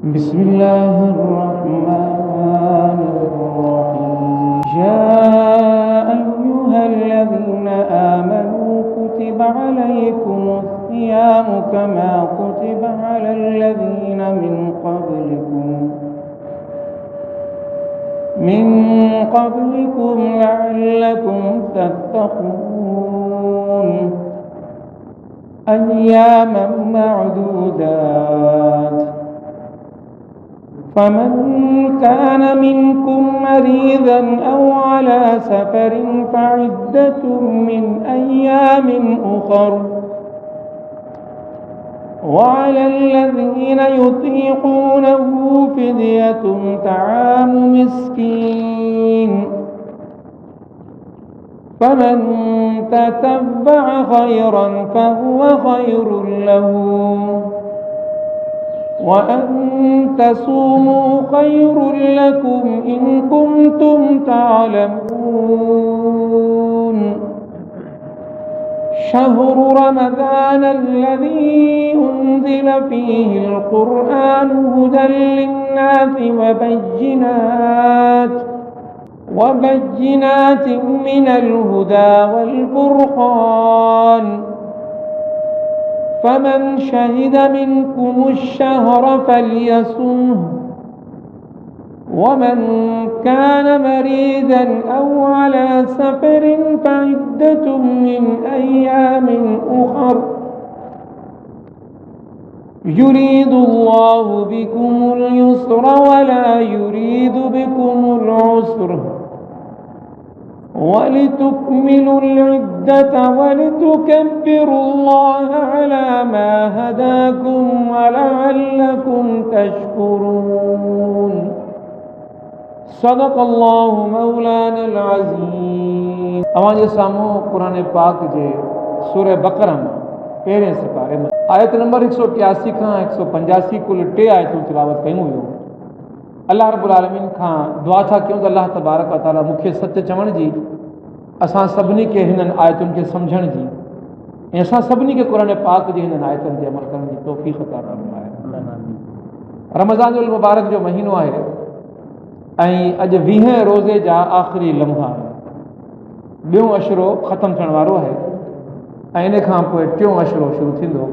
بسم الله الرحمن الرحيم. يا أيها الذين آمنوا كتب عليكم الصيام كما كتب على الذين من قبلكم لعلكم تتقون. أياما معدودات، فمن كان منكم مريضا أو على سفر فعدة من أيام أخر، وعلى الذين يطيقونه فدية طعام مسكين، فمن تتبع خيرا فهو خير له، وأن تصوموا خير لكم إن كنتم تعلمون. شهر رمضان الذي أنزل فيه القرآن هدى للناس وبينات من الهدى والفرقان، فمن شهد منكم الشهر فليصمه، ومن كان مريضا أو على سفر فعدة من أيام أخر، يريد الله بكم اليسر ولا يريد بكم العسر، ولتكملوا العدة ولتكبروا الله على ما هداكم ولعلكم تشكرون. صدق الله مولانا العظيم. अवांजे साम्हूं क़ुरान पाक जे सूरह बक़रा में पहिरें सिपारे में आयत नंबर 183 खां 185 कुल 3 आयतूं तिलावत कयूं हुयूं। अल्लाह रब्बुल आलमीन खां दुआ था कयूं त अल्लाह तबारक व तआला मूंखे सच चवण जी, असां सभिनी खे हिननि आयतुनि खे सम्झण जी ऐं असां सभिनी खे क़ुरान पाक जी हिननि आयतुनि ते अमल करण जी तौफ़ीक़ अता फ़रमाए। रमज़ान जो मुबारक जो महीनो आहे ऐं अॼु 20 रोज़े जा आख़िरी लम्हा आहिनि। ॿियों अशरो ख़तमु थियण वारो आहे ऐं इन खां पोइ टियों अशरो शुरू थींदो।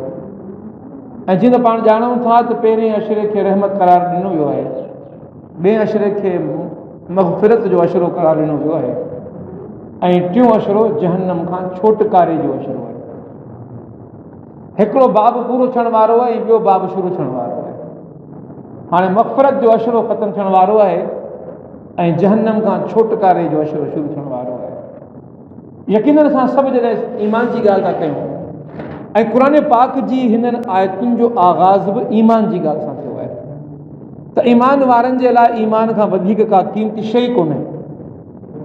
ऐं जीअं त पाण ॼाणूं था त पहिरें अशरे खे रहमत क़रार ॾिनो वियो आहे, ॿिएं अशरे खे मग़फ़िरत जो अशरो क़रार ॾिनो वियो आहे ऐं टियों अशरो जहन्नम खां छोटकारे जो अशरो आहे। हिकिड़ो बाब पूरो थियण वारो आहे ऐं ॿियो बाब शुरू थियण वारो आहे। हाणे मग़फ़िरत जो अशरो ख़तमु थियण वारो आहे ऐं जहन्नम खां छोटकारे जो अशरो शुरू थियण वारो आहे। यकीनन असां सभु जॾहिं ईमान जी ॻाल्हि था कयूं ऐं क़ुरान पाक जी हिननि आयतुनि जो आगाज़ बि ईमान जी ॻाल्हि सां थियो आहे त ईमान वारनि जे लाइ ईमान खां वधीक का क़ीमती शइ कोन्हे।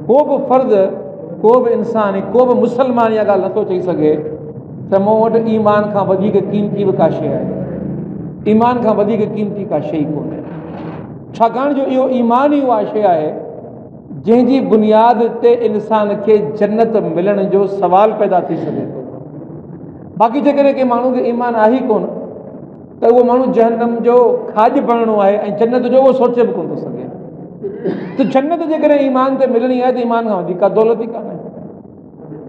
को बि फ़र्द, को बि इंसान, को बि मुस्लमान इहा ॻाल्हि नथो चई सघे त मूं वटि ईमान खां वधीक क़ीमती बि का शइ आहे। ईमान खां वधीक क़ीमती का शइ कोन्हे, छाकाणि जो इहो ईमान ई उहा शइ आहे जंहिंजी बुनियाद ते इंसान खे जन्नत मिलण जो सवाल पैदा थी सघे थो। बाक़ी जेकॾहिं कंहिं माण्हू खे ईमान आहे ई कोन त उहो माण्हू जहन्नम जो खाॼ बणणो आहे ऐं जन्नत जो उहो सोचे बि कोन थो सघे। त जन्नत जेकॾहिं ईमान ते मिलणी आहे त ईमान खां वधीक का दौलत ई कान्हे।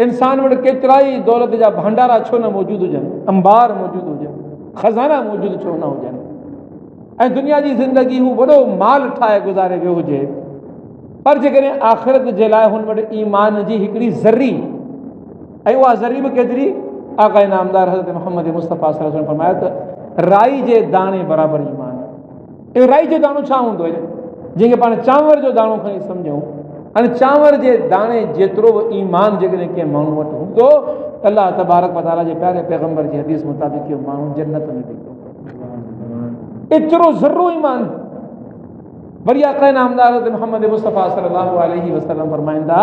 इंसान वटि केतिरा ई दौलत जा भंडारा छो न मौजूदु हुजनि, अंबार मौजूदु हुजनि, खज़ाना मौजूदु छो न हुजनि, ऐं दुनिया जी ज़िंदगी हू वॾो माल ठाहे गुज़ारे वियो हुजे, पर जेकॾहिं आख़िरत जे लाइ हुन वटि ईमान जी हिकिड़ी ज़री, ऐं उहा ज़री बि केतिरी, आक़ा नामदार हज़रत मोहम्मद मुस्तफ़ा सल्लल्लाहु अलैहि वसल्लम फरमाया त राई जे दाणे बराबरि ईमान। इहो राई जो दाणो छा हूंदो आहे? जंहिंखे पाण चांवर जो दाणो खणी सम्झूं, हाणे चांवर जे दाणे जेतिरो बि ईमान जेकॾहिं कंहिं माण्हू वटि हूंदो त अल्लाह तबारक व तआला जे प्यारे पैगम्बर जी हदीस मुताबिक़ इहो माण्हू जन्नत में वेंदो। एतिरो ज़रो ईमान। वरी आक़ा नामदार हज़रत मोहम्मद मुस्तफ़ा सल्लल्लाहु अलैहि वसल्लम फरमाईंदा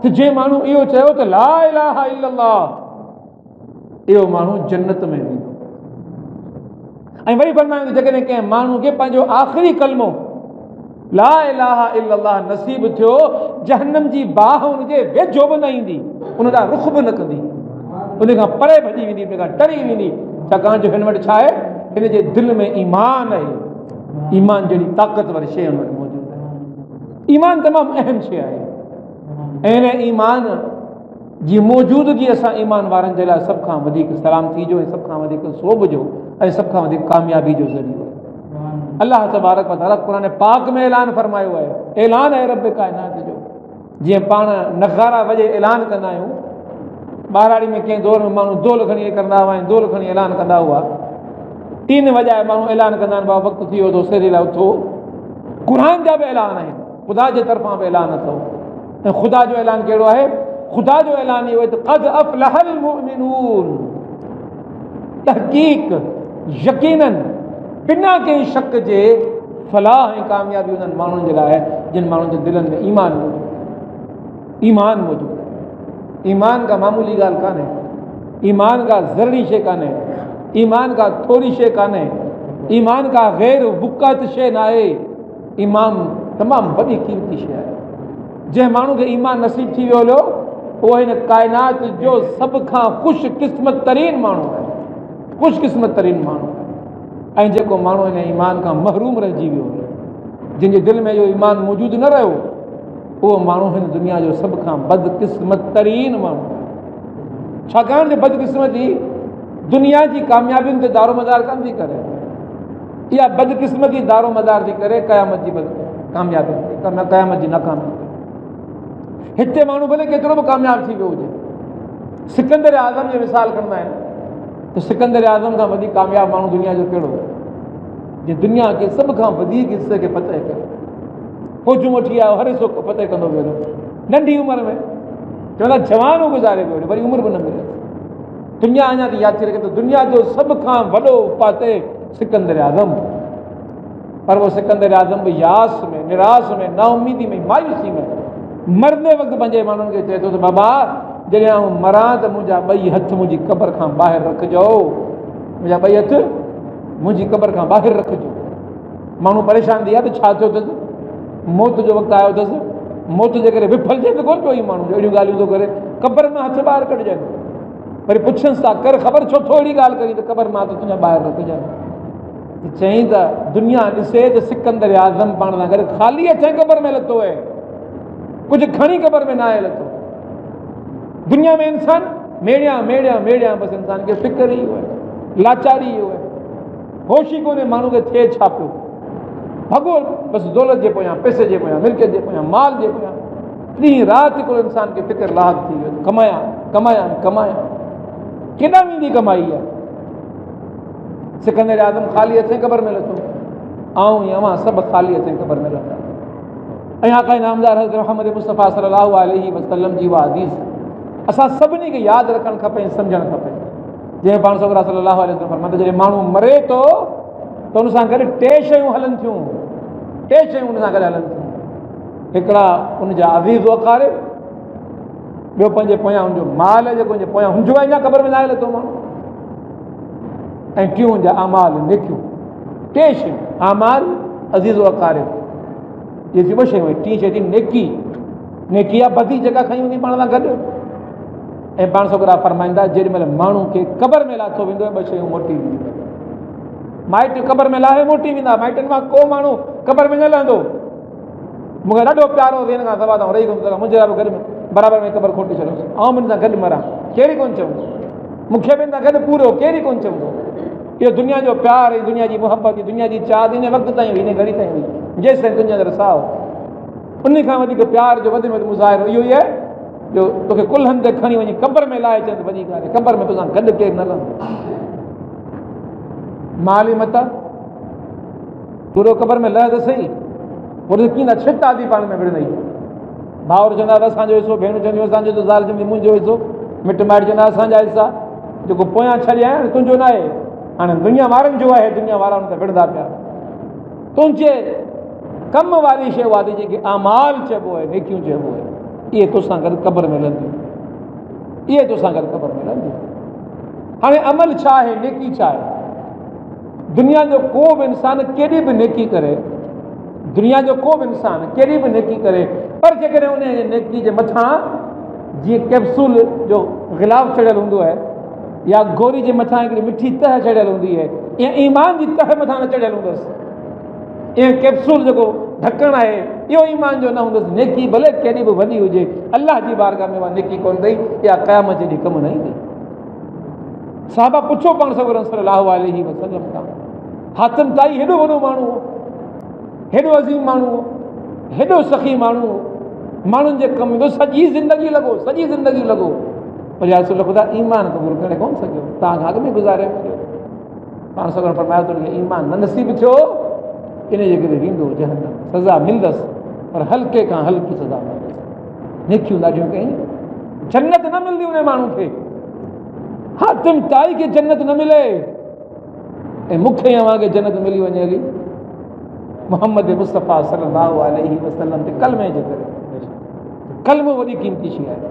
त जे माण्हू इहो चयो त ला इलाहा इल्लल्लाह, इहो माण्हू जन्नत में वेंदो। ऐं वरी फरमाईंदो जेकॾहिं कंहिं माण्हू खे पंहिंजो आख़िरी कलमो ला इलाहा इल्लल्लाह नसीब थियो, जहन्नम जी बाह हुनजे वेझो बि न ईंदी, उन ॾांहुं रुख बि न कंदी, उन खां परे भॼी वेंदी, उन खां डरी वेंदी, छाकाणि जो हिन वटि छा आहे, हिन जे दिलि में ईमान आहे। ईमान जहिड़ी ताक़तवर शइ हुन वटि मौजूदु आहे। ईमान तमामु अहम शइ आहे ऐं हिन ईमान जी मौजूदगी असां ईमान वारनि जे लाइ सभ खां वधीक सलामती जो ऐं सभ खां वधीक सोभ जो ऐं सभ खां वधीक कामयाबी जो ज़रियो आहे। अलाह तबारक व तआला क़ुरान पाक में ऐलान फरमायो आहे, ऐलान आहे रब काइनात जो। जीअं पाण नगारा वॼे ऐलान कंदा आहियूं, ॿारहाड़ी में कंहिं दौर में माण्हू दोल खणी निकिरंदा हुआ ऐं दोल खणी ऐलान कंदा हुआ, 3 वॼाए माण्हू ऐलान कंदा आहिनि बाबा वक़्तु थी वियो थो सेरे लाइ उथो। क़ुरान जा बि ऐलान आहिनि, ख़ुदा जे तरफ़ां बि ऐलान अथव। ऐं ख़ुदा जो ऐलान कहिड़ो आहे? ख़ुदा जो ऐलान इहो आहे त क़द अफ़लहल मुमिनून, तहक़ीक़ यकीनन बिना कंहिं शक जे फलाह ऐं कामयाबी उन्हनि माण्हुनि जे लाइ जिन माण्हुनि जे दिलनि में ईमान मौजूदु। ईमान मौजूदु आहे। ईमान का मामूली ॻाल्हि कान्हे, ईमान का ज़रूरी शइ कान्हे, ईमान का थोरी शइ कान्हे, ईमान का गैर वुक़त शइ न आहे। ईमान तमामु वॾी क़ीमती शइ आहे। जंहिं माण्हू खे ईमान नसीब थी वियो हुयो उहो हिन काइनात जो सभ खां ख़ुशकिस्मत तरीन माण्हू आहे, ख़ुशकिस्मत तरीन माण्हू आहे। ऐं जेको माण्हू हिन ईमान खां महरूम रहिजी वियो हुयो, जंहिंजे दिलि में इहो ईमान मौजूदु न रहियो, उहो माण्हू हिन दुनिया जो सभ खां बदकिस्मत तरीन माण्हू आहे। छाकाणि त बदकिस्मती दुनिया जी कामयाबियुनि ते दारोमदार कोन थी करे, इहा बदकिस्मती दारोमदार थी करे क़यामत जी कामयाबी, क़यामत जी नाकामी। हिते माण्हू भले केतिरो बि कामयाबु थी वियो हुजे, सिकंदर आज़म जी मिसाल खणंदा आहिनि त सिकंदर आज़म खां वधीक कामयाबु माण्हू दुनिया जो कहिड़ो, जे दुनिया खे सभ खां वधीक हिसे खे फतह कयो, फौजूं वठी आयो, हर हिसो फतह कंदो वियो, नंढी उमिरि में चवंदा जवान गुज़ारे पियो, वरी उमिरि बि न मिले। दुनिया अञा थी यादि थी रखे त दुनिया जो सभ खां वॾो फातह सिकंदर आज़म, पर उहो सिकंदर आज़म बि यास में, निराश में, नाउमीदी में, मायूसी में मरंदे वक़्तु पंहिंजे माण्हुनि खे चए थो त बाबा जॾहिं आउं मरां त मुंहिंजा 2 हथ मुंहिंजी क़बर खां ॿाहिरि रखिजो, मुंहिंजा 2 हथ मुंहिंजी क़बर खां ॿाहिरि रखिजो। माण्हू परेशान थी विया त छा थियो अथसि, मौत जो वक़्तु आयो अथसि, मौत जे करे विफलजे त कोन पियो ई माण्हू अहिड़ियूं ॻाल्हियूं थो करे, क़बर मां हथ ॿाहिरि कढिजनि। वरी पुछनिसि था कर ख़बर छो थो अहिड़ी ॻाल्हि करी त क़बर मां त तुंहिंजा ॿाहिरि रखिजनि। चई त दुनिया ॾिसे त सिकंदर आज़म पाण सां गॾु ख़ाली हथ क़बर में लथो आहे, कुझु खणी क़बर में न आहे लथो। दुनिया में इंसान मेड़िया मेड़िया मेड़िया, बसि इंसान खे फिक्र ई आहे, लाचारी इहो आहे, होश ई कोन्हे माण्हू खे थिए छा पियो, भॻो बसि दौलत जे पोयां, पैसे जे पोयां, मिल्कियत जे पोयां, माल जे पोयां, ॾींहुं राति हिकिड़ो इंसान खे फिक्र लाग थी वियो, कमायां कमायां कमायां, केॾां वेंदी कमाई आहे। सिकंदर आज़म ख़ाली हथ क़बर में लथो, ऐं अवां सभु ख़ाली हथ क़बर में लथा। ऐं आका इनामदार हज़रत मोहम्मद मुस्तफ़ा सल्लल्लाहु अलैहि वसल्लम जी उहा हदीस असां सभिनी खे यादि रखणु खपे ऐं सम्झणु खपे। जंहिं पाण सॻड़ा सल्लल्लाहु अलैहि वसल्लम फरमायो, जॾहिं माण्हू मरे थो त हुन सां गॾु 3 शयूं हलनि थियूं, 3 शयूं हुन सां गॾु हलनि थियूं। हिकिड़ा हुनजा अज़ीज़ वक़ारिब, ॿियो पंहिंजे पोयां हुनजो माल जेको हुनजे पोयां हुनजो आहे, अञा क़बर में न आहे लथो माण्हू, ऐं टियों हुनजा अमाल, नेकियूं। 3 शयूं, अमाल, अज़ीज़ वक़ारिब, इहे 2 शयूं। 3 शइ थी नेकी, नेकी आहे बदी जेका खई हूंदी पाण सां गॾु। ऐं पाण सॻड़ा फरमाईंदा जेॾी महिल माण्हू खे क़बर में लाथो वेंदो आहे 2 शयूं मोटी वेंदियूं। माइट क़बर में लाहे मोटी वेंदा, माइटनि मां को माण्हू क़बर में न लहंदो। मूंखे ॾाढो प्यारो थिए हिन खां सवाइ रही कोन सघां, मुंहिंजे लाइ बि गॾु बराबरि में क़बर खोटे छॾियोसि, ऐं हिन सां गॾु मरां, केरु कोन चवंदो, मूंखे बि हिन सां गॾु पूरो केरु कोन चवंदो। इहो दुनिया जो प्यार ऐं दुनिया जी मुहबत, दुनिया जी चाहत इन वक़्तु ताईं हुई, इन घड़ी ताईं हुई, जेसि ताईं दुनिया जो रसाव। उन खां वधीक प्यार जो वधि में वधि मुज़ाहिरो इहो ई आहे जो तोखे कुल्हनि ते खणी वञी क़बर में लाहे अचे त वॾी ॻाल्हि आहे। क़बर में तोसां गॾु केरु न लहंदो। माल ई मता पूरो क़बर में लह त सही, वरी कीअं न छिट आदि पाण में विढ़ंदई। भाउर चवंदा त असांजो हिसो, भेण चवंदियूं असांजो, त ज़ाल चवंदी मुंहिंजो हिसो, मिट माइट चवंदा असांजा हिसा, जेको पोयां छॾिया आहिनि तुंहिंजो न आहे। हाणे दुनिया वारनि जो आहे, दुनिया वारा हुन ते विढ़ंदा पिया। तुंहिंजे कम वारी शइ वादी जेके अमाल चइबो आहे, नेकियूं चइबो आहे, इहे तोसां गॾु क़बर में लहंदियूं, इहे तोसां गॾु क़बर में लहंदियूं। हाणे अमल छा आहे, नेकी छा आहे? दुनिया जो को बि इंसान केॾी बि नेकी करे, दुनिया जो को बि इंसान केॾी बि नेकी करे, पर जेकॾहिं उन नेकी जे मथां जीअं कैप्सूल जो गिलाफ चढ़ियल हूंदो आहे, या गोरी जे मथां हिकिड़ी मिठी तह चढ़ियल हूंदी आहे, या ईमान जी तह मथां न चढ़ियल हूंदसि, इहो कैप्सूल जेको ढकणु आहे इहो ईमान जो न हूंदुसि। नेकी भले केॾी बि वॾी हुजे, अलाह जी बारगाह में उहा नेकी कोन अथई, इहा क़यामत जे ॾींहुं कमु न ईंदी। साहबा पुछो पाण सल्लल्लाहु अलैहि वसल्लम खां, हातिम ताई हेॾो वॾो माण्हू हो, हेॾो अज़ीम माण्हू हो, हेॾो सखी माण्हू हो, माण्हुनि जे कम में सॼी ज़िंदगी लॻो, सॼी ज़िंदगी लॻो, पर या रसूल ख़ुदा ईमान क़बूल करे कोन सघियो, तव्हां अॻ में गुज़ारे पियो। पाण सॻण फरमायो त ईमान न नसीब थियो, इन जे करे वेंदो जहन्नम, सज़ा मिलंदसि, पर हल्के खां हल्की सज़ा मिलंदसि। नेकियूं ॾाढियूं कई, जन्नत न मिलंदी उन माण्हू खे, हातिम ताई खे जन्नत न मिले, ऐं मूंखे अव्हांखे जन्नत मिली वञे हली मोहम्मद मुस्तफ़ा सल्लल्लाहु अलैहि वसल्लम ते कलमे जे करे। कलमो वॾी क़ीमती शइ आहे,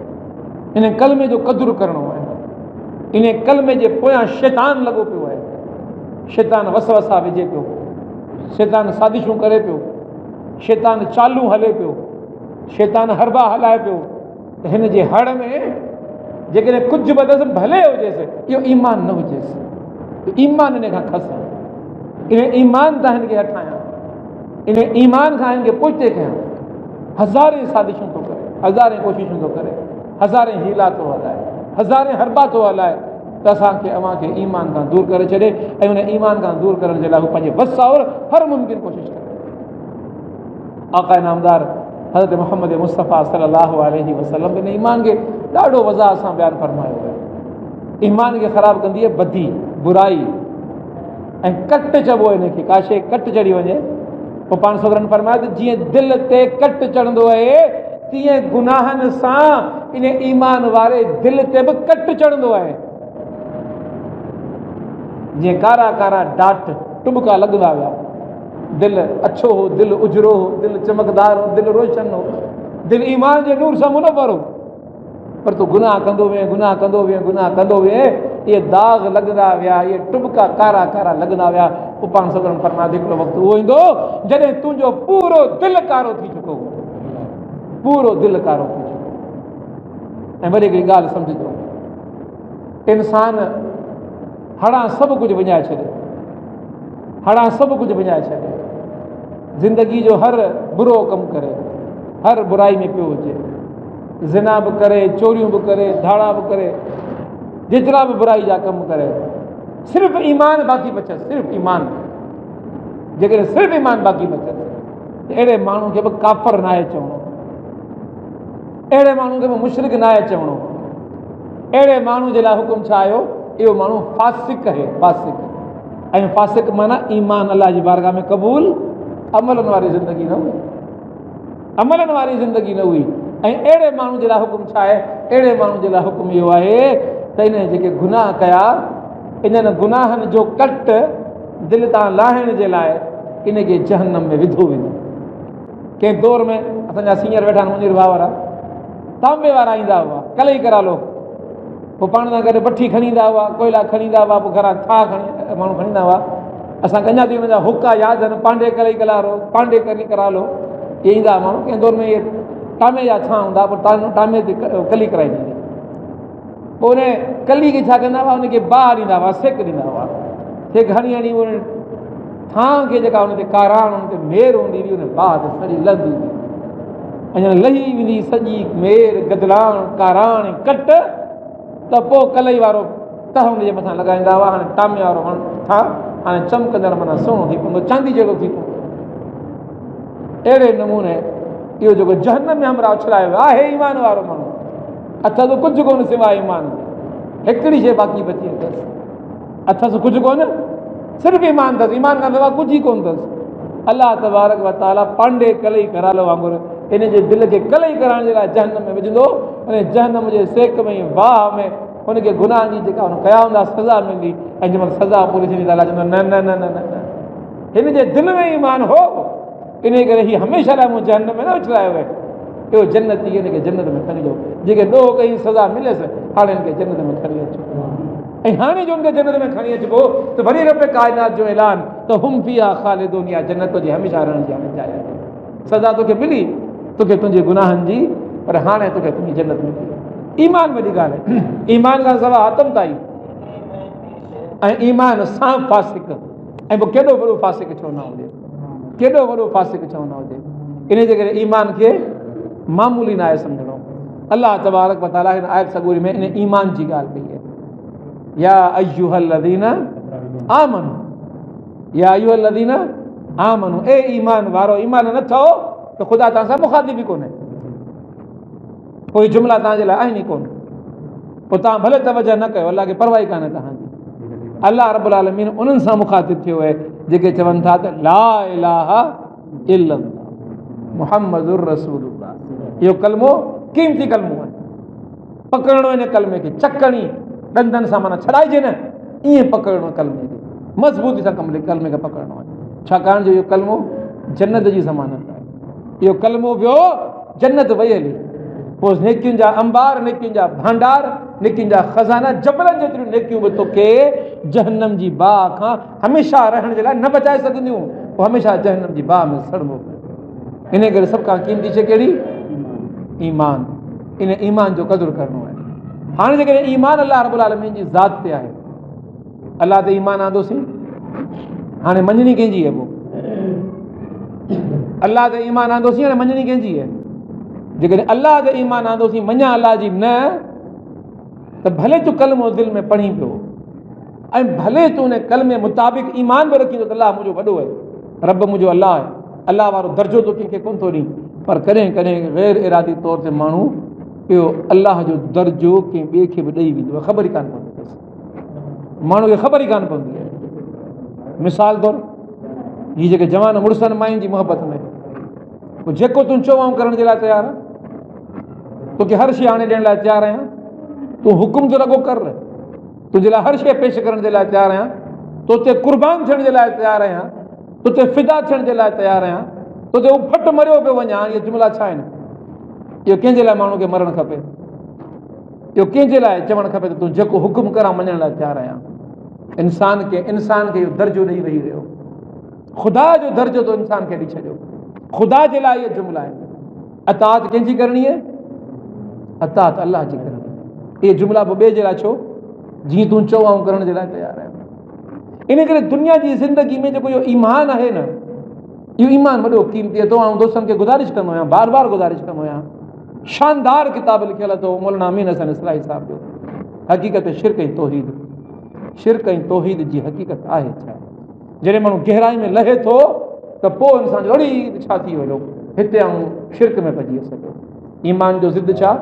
इन कलमे जो क़दुरु करिणो आहे। इन कलमे जे पोयां शैतान लॻो पियो आहे, शैतान वसवसा विझे पियो, शैतान साज़िशूं करे पियो, शैतान चालू हले पियो, शैतान हरबा हलाए पियो त हिन जे हड़ में जेकॾहिं कुझु बि अथसि भले हुजेसि, इहो ईमान न हुजेसि, ईमान इन खां खस, इन ईमान तां हिन खे हटायां, इन ईमान खां हिन खे पोइते कयां। हज़ारे साज़िशूं थो करे, हज़ारे कोशिशूं थो करे, हज़ारे हीला थो हलाए, हज़ारे हरबा थो हलाए त असांखे अव्हांखे ईमान खां दूरि करे छॾे, ऐं उन ईमान खां दूरि करण जे लाइ हू पंहिंजे वस और हर मुमकिन कोशिशि करे। आका नामदार हज़रत मोहम्मद मुस्तफ़ा सल्लल्लाहु अलैहि वसल्लम इन ईमान खे ॾाढो वज़ाह सां बयानु फरमायो आहे। ईमान खे ख़राबु कंदी आहे बदी, बुराई ऐं कट चइबो आहे हिनखे, का शइ कट चढ़ी वञे, पोइ पाण सगरनि फरमायो त जीअं दिलि ते कट चढ़ंदो आहे, तीअं गुनाहनि सां इन ईमान वारे दिलि ते बि कट चढ़ंदो आहे। जीअं कारा कारा डाट टुबका लॻंदा विया, दिलि अछो हो, दिलि उजरो हो, दिलि चमकदार हो, दिलि रोशन हो, दिलि ईमान जे नूर सां मुनव्वर हो, पर तूं गुनाह कंदो वए, गुनाह कंदो वए, गुनाह कंदो वए, इहे दाग़ लॻंदा विया, इहे टुबका कारा कारा लॻंदा विया। पोइ पाण सगरनि फरमायो हिकिड़ो वक़्तु उहो ईंदो जॾहिं तुंहिंजो पूरो दिलि कारो थी चुको हो, पूरो दिलि कारो थी चुको। ऐं वरी हिकिड़ी ॻाल्हि सम्झजो, इंसान हणा सभु कुझु विञाए छॾे, हणा सभु कुझु विञाए छॾे, ज़िंदगी जो हर बुरो कमु करे, हर बुराई में पियो हुजे, ज़िना बि करे, चोरियूं बि करे, धाड़ा बि करे, जेतिरा बि बुराई जा कमु करे, सिर्फ़ु ईमान बाक़ी बचसि, सिर्फ़ु ईमान। जेकॾहिं सिर्फ़ु ईमान बाक़ी बचसि त अहिड़े माण्हू खे बि काफ़र न आहे चवणो, अहिड़े माण्हू खे बि मुशरिक न आहे चवणो, अहिड़े माण्हू जे लाइ हुकुम छा आयो, इहो माण्हू फासिक आहे, फासिक। ऐं फासिक माना ईमान अलाह जी बारगाह में क़बूल, अमलनि वारी ज़िंदगी न हुई, अमलनि वारी ज़िंदगी न हुई। ऐं अहिड़े माण्हू जे लाइ हुकुम छा आहे, अहिड़े माण्हू जे लाइ हुकुम इहो आहे त इन जेके गुनाह कया, इन्हनि गुनाहनि जो कट दिलि तां लाहिण जे लाइ इनखे जहन्नम में विधो वेंदो। कंहिं दौर में असांजा सीनियर वेठा आहिनि, मुंहिंजे भाउर तांबे वारा ईंदा हुआ, कलई करालो, पोइ पाण सां गॾु भठी खणी ईंदा हुआ, कोयला खणी ईंदा हुआ, पोइ घरां था खणी माण्हू खणी ईंदा हुआ। असांखे अञा ताईं हुनजा हुका यादि आहिनि, पांडे कलई करालो, पांडे कली करालो, इहे ईंदा हुआ माण्हू। कंहिं दौर में इहे टामे जा छा हूंदा, पोइ टामे ते कली कराईंदी हुई, पोइ उन कली खे छा कंदा हुआ, उनखे बाहि ॾींदा हुआ, सेक ॾींदा हुआ, सेक हणी हणी उन थां खे जेका हुन ते काराण हुन ते मेर हूंदी हुई, उन बाहि ते सॼी लहंदी हुई, अञा लही वेंदी सॼी मेर, गदलाण, काराण, कट, त पोइ कलई वारो तह हुनजे मथां लॻाईंदा हुआ। हाणे टामे वारो था हाणे चमकंदड़ माना सुहिणो थी पवंदो, चांदी जहिड़ो थी पवंदो। अहिड़े नमूने इहो जेको जहन्नम में हमरा उछलायो वियो आहे, ईमान वारो माण्हू अथसि कुझु कोन सवाइ ईमान, हिकिड़ी शइ बाक़ी बची अथसि, अथसि कुझु कोन, सिर्फ़ु ईमान अथसि, ईमान खां सवाइ कुझु ई कोन अथसि। अलाह तबारक व तआला पांडे कलई करालो वांगुरु इन जे दिलि खे कलई कराइण जे लाइ जहन्नम में विझंदो, ऐं जहन्नम जे सेक में, बाह में हुनखे गुनाह जी जेका हुन कया हूंदा सज़ा मिलंदी। ऐं जंहिं महिल सज़ा पूरी थींदी त अलाह चवंदो न न न न न, हिन जे दिलि में ईमान हो, इन करे हीअ हमेशह लाइ मूं जहन्नम में न उछलायो आहे, इहो जन्नती हिनखे जन्नत में खणी अचो, जेके ॾोह कई सज़ा मिलेसि, हाणे हिनखे जन्नत में खणी अचो। ऐं हाणे जो हुनखे जन्नत में खणी अचिबो त वरी रब काइनात जो ऐलान त हुम फीहा ख़ालिदून, या जन्नत जी हमेशह रहण जी हाणे जाइ आहे। सज़ा तोखे मिली, तोखे तुंहिंजे गुनाहनि जी, पर हाणे तोखे तुंहिंजी जन्नत मिली। ईमान वॾी ॻाल्हि आहे, ईमान खां सवाइ आतम ताईं, ऐं ईमान सां फासिक, ऐं पोइ केॾो वॾो फासिक छो न हुजे। केॾो वॾो फासिक छो न हुजे। इन जे करे ईमान खे मामूली न आहे सम्झणो। अलाह तबारक व तआला हिन आयत सगूरी में इन ईमान जी ॻाल्हि कई आहे। या अय्युहल्लज़ीन आमनू, या अय्युहल्लज़ीन आमनू, ए ईमान वारो, ईमान न अथव त ख़ुदा तव्हां सां मुखातिब ई कोन्हे, कोई जुमिला तव्हांजे लाइ आहिनि ई कोन। पोइ तव्हां भले तवजह न कयो, अलाह खे परवाह ई कान्हे तव्हांजी। अलाह रब्बुल आलमीन उन्हनि सां मुखातिब थियो आहे जेके चवनि था त ला इलाहा इल्लल्लाह मुहम्मदुर रसूलुल्लाह। इहो कलमो क़ीमती कलमो आहे, पकड़णो इन कलमे खे, चकणी ॾंदनि सां माना छॾाइजे न, ईअं पकड़णो कलमे खे, मज़बूती सां कलमे खे पकड़णो आहे। छाकाणि जो इहो कलमो जन्नत जी ज़मानत आहे। इहो कलमो वियो जन्नत वई हली, पोइ नेकियुनि जा अंबार, नेकियुनि जा भांडार, नेकियुनि जा ख़ज़ाना, जबलनि जेतिरियूं नेकियूं बि तोखे जहन्नम जी बाह खां हमेशह रहण जे लाइ न बचाए सघंदियूं, पोइ हमेशह जहन्नम जी बाह में सड़बो पियो। इन करे सभ खां क़ीमती शइ कहिड़ी? ईमान। इन ईमान जो क़दुरु करिणो आहे। हाणे जेकॾहिं ईमान अलाह रब्बुल आलमीन जी ज़ात ते आहे, अलाह ते ईमान आंदोसीं, हाणे मञणी कंहिंजी आहे? पोइ अलाह ते ईमान आंदोसीं, हाणे मञणी कंहिंजी आहे? जेकॾहिं अलाह ते ईमान आंदोसीं, मञा अलाह जी न, त भले तूं कलमो दिलि में पढ़ी पियो ऐं भले तूं उन कलमे मुताबिक़ ईमान बि रखींदो त अलाह मुंहिंजो वॾो आहे, रब मुंहिंजो अलाह आहे, अलाह वारो दर्जो तो कंहिंखे कोन थो ॾीं। पर कॾहिं कॾहिं गैर इरादी तौर ते माण्हू इहो अलाह जो दर्जो कंहिं ॿिए खे बि ॾेई वेंदो आहे, ख़बर ई कान पवंदी अथसि, माण्हू खे ख़बर ई कान पवंदी आहे। मिसाल तौरु हीअ जेके जवान मुड़ुसनि मायुनि जी मोहबत में, पोइ जेको तूं चओ करण जे लाइ तयारु आहे, तोखे हर शइ हाणे ॾियण लाइ तयारु आहियां, तूं हुकुम जो लॻो कर, तुंहिंजे लाइ हर शइ पेश करण जे लाइ तयारु आहियां, तोते कुर्बान थियण जे लाइ तयारु आहियां, तोते फिदा थियण जे लाइ तयारु आहियां, तोते उफट मरियो पियो वञा। इहे जुमिला छा आहिनि? इहो कंहिंजे लाइ माण्हू खे मरणु खपे? इहो कंहिंजे लाइ चवणु खपे त तूं जेको हुकुम करां मञण लाइ तयारु आहियां? इंसान खे इहो दर्जो ॾेई वेही रहियो, ख़ुदा जो दर्जो तो इंसान खे ॾेई छॾियो। ख़ुदा जे लाइ इहे जुमिला आहिनि। अताअत कंहिंजी करणी आहे? अताअत अलाह जी करणी आहे। इहे जुमिला पोइ ॿिए जे लाइ छो? जीअं तूं चओ करण जे लाइ तयारु आहियां। इन करे दुनिया जी ज़िंदगी में जेको इहो ईमान आहे न, इहो ईमान वॾो क़ीमती आहे। तो आउं दोस्तनि खे गुज़ारिश कंदो आहियां, बार बार गुज़ारिश कंदो आहियां, शानदार किताब लिखियलु अथव मौलाना अमीन हसन इस्लाही साहिब जो, हक़ीक़त शिरक ऐं तौहीद। शिरक ऐं तौहीद जी हक़ीक़त आहे छा? जॾहिं माण्हू गहराई में लहे थो त पोइ इंसान जो वरी छा थी वियो, हिते आउं शिरक में पइजी सघियो। ईमान जो ज़िद छा?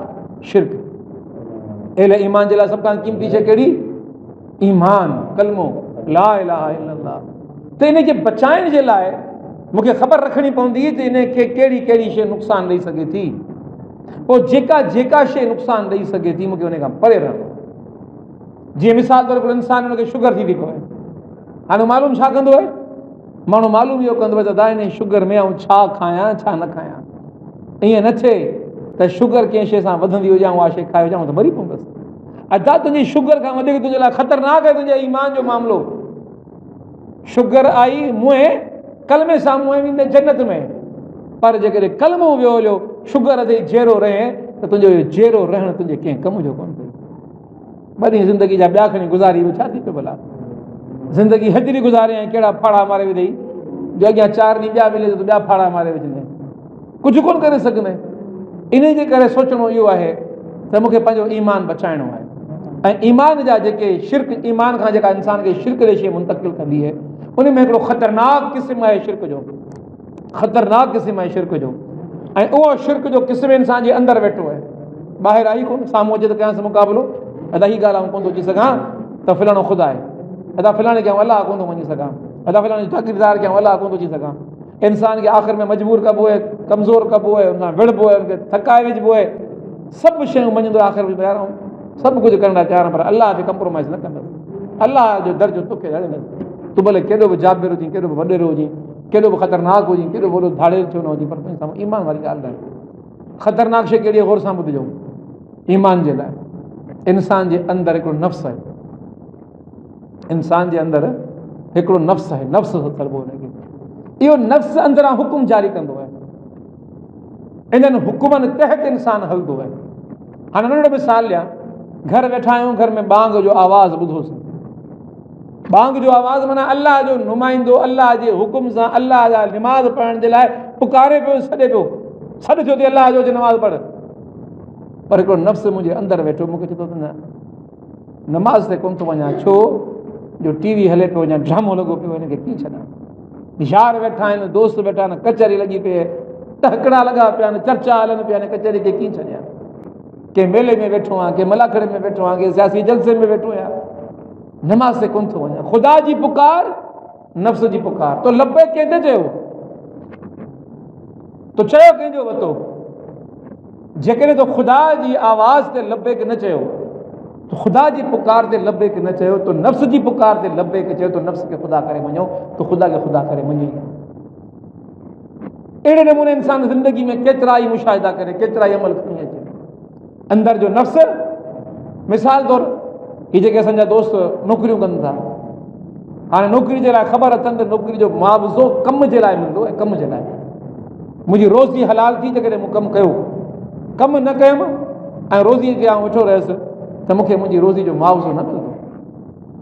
शिरक। अहिड़े ईमान जे लाइ सभ खां क़ीमती शइ कहिड़ी? ईमान, कलमो ला इलाहा इल्लल्लाह। त इन खे बचाइण जे लाइ मूंखे ख़बर रखणी पवंदी त इन खे कहिड़ी कहिड़ी शइ नुक़सानु ॾेई सघे थी। पोइ जेका जेका शइ नुक़सानु ॾेई सघे थी मूंखे उन खां परे रहणो। जीअं मिसाल तौरु इंसान हुनखे शुगर थी पवे, हाणे मालूम छा कंदो आहे? माण्हू मालूम इहो कंदो आहे त दादा हिन शुगर में आउं छा खायां छा न खायां। ईअं न थिए त शुगर कंहिं शइ सां वधंदी हुजे, उहा शइ खाए हुजां त मरी पवंदसि। अदा तुंहिंजी शुगर खां वधीक तुंहिंजे लाइ ख़तरनाक आहे तुंहिंजे ईमान जो मामिलो। शुगर आई मुंहुं कलमे सां मुंहुं वेंदे जन्नत में, पर जेकॾहिं कलमो वियो हलियो शुगर ते जहिड़ो रहे त तुंहिंजो इहो जहिड़ो रहणु तुंहिंजे कंहिं कम जो कोन थिए। वॾी ज़िंदगी जा ॿिया खणी गुज़ारी छा थी पियो भला? ज़िंदगी हेतिरी गुज़ारे ऐं कहिड़ा फाड़ा मारे विधई जो अॻियां 4 ॾींहं ॿिया मिले त ॿिया फाड़ा मारे विझंदे, कुझु कोन करे सघंदे। इन जे करे सोचणो इहो आहे त मूंखे पंहिंजो ईमान बचाइणो आहे। ऐं ईमान जा जेके शिरक, ईमान खां जेका इंसान खे शिरक ॾे शइ मुंतकिल कंदी आहे, उन में हिकिड़ो ख़तरनाक क़िस्म आहे शिरक जो, ख़तरनाक क़िस्म आहे शिरक जो। ऐं उहो शिरक जो क़िस्म इंसान जे अंदरि वेठो आहे, ॿाहिरि आई कोन। साम्हूं अचे त कयांसि मुक़ाबिलो, अदा हीअ ॻाल्हि आउं कोन थो अची सघां त फलाणो ख़ुदा आहे, अदा फलाणे खे आउं अलाह कोन थो मञी सघां, अदा फलाणे जो तक़दीरदार खे आउं अलाह कोन थो अची सघां। इंसान खे आख़िर में मजबूर कबो आहे, कमज़ोर कबो आहे, हुन विढ़बो आहे, हुनखे थकाए विझिबो आहे, सभु शयूं मञंदो आहे, आख़िर में तयारु आऊं सभु कुझु करण लाइ तयारु, पर अलाह ते कंप्रोमाइज़ न कंदुसि। अलाह जो दर्जो तोखे ॾियणु, तूं भले केॾो बि जाबिर हुजे, केॾो बि वॾेरो हुजे, केॾो बि ख़तरनाक हुजे, केॾो वॾो धाड़ेल छो न हुजे, पर तुंहिंजे साम्हूं ईमान वारी ॻाल्हि आहे। ख़तरनाक शइ कहिड़ी गौर सां ॿुधिजो। ईमान जे लाइ इंसान जे अंदरि हिकिड़ो नफ़्स आहे, इंसान जे अंदरि हिकिड़ो नफ़्स आहे, नफ़्स चइबो हुनखे। इहो नफ़्स अंदरां हुकुम जारी कंदो आहे, इन्हनि हुकुमनि तहत इंसान हलंदो आहे। हाणे नंढो मिसाल ॾियां, घर वेठा आहियूं, घर में बांग जो आवाज़ ॿुधोसीं, बांग जो आवाज़ माना अल्लाह जो नुमाइंदो अल्लाह जे हुकुम सां अल्लाह जा नमाज़ पढ़ण जे लाइ पुकारे पियो, सॾे पियो, सॾ थियो थी अल्लाह जो नमाज़ पढ़। पर हिकिड़ो नफ़्स मुंहिंजे अंदरि वेठो मूंखे चए थो त न, नमाज़ ते कोन थो वञा, छो जो टीवी हले पियो या ड्रामो लॻो पियो, हिनखे कीअं छॾां। यार वेठा आहिनि, दोस्त वेठा आहिनि, कचहरी लॻी पई, टहकड़ा लॻा पिया आहिनि, चर्चा हलनि पिया आहिनि, कचहरी खे कीअं छॾियां। कंहिं मेले में वेठो आहियां, कंहिं मलाखड़े में वेठो आहियां, कंहिं सियासी जलसे में वेठो आहियां, नमाज़ ते कोन थो वञा। ख़ुदा जी पुकार, नफ़्स जी पुकार। तो लबे कंहिंजे चयो, तो चयो कंहिंजो वरितो। जेकॾहिं तो ख़ुदा जी आवाज़ ते लबे खे न चयो, तो ख़ुदा जी पुकार ते लबे खे न चयो, तो नफ़्स जी पुकार ते लबे खे चयो, तो नफ़्स खे ख़ुदा करे मञो, तो ख़ुदा खे ख़ुदा करे मञी। अहिड़े नमूने इंसान ज़िंदगी में केतिरा ई मुशाहिदा करे, केतिरा ई अमल खणी अचे। अंदरि जो नफ़्स, मिसाल तौरु ही जेके असांजा दोस्त नौकरियूं कनि था, हाणे नौकिरी जे लाइ ख़बर अथनि त नौकिरी जो मुआवज़ो कम जे लाइ मिलंदो ऐं कम जे लाइ। मुंहिंजी रोज़ी हलाल थी जेकॾहिं मूं कमु कयो, कमु न कयुमि ऐं रोज़ीअ ते आउं वेठो रहियुसि त मूंखे मुंहिंजी रोज़ी जो मुआवज़ो न मिलंदो।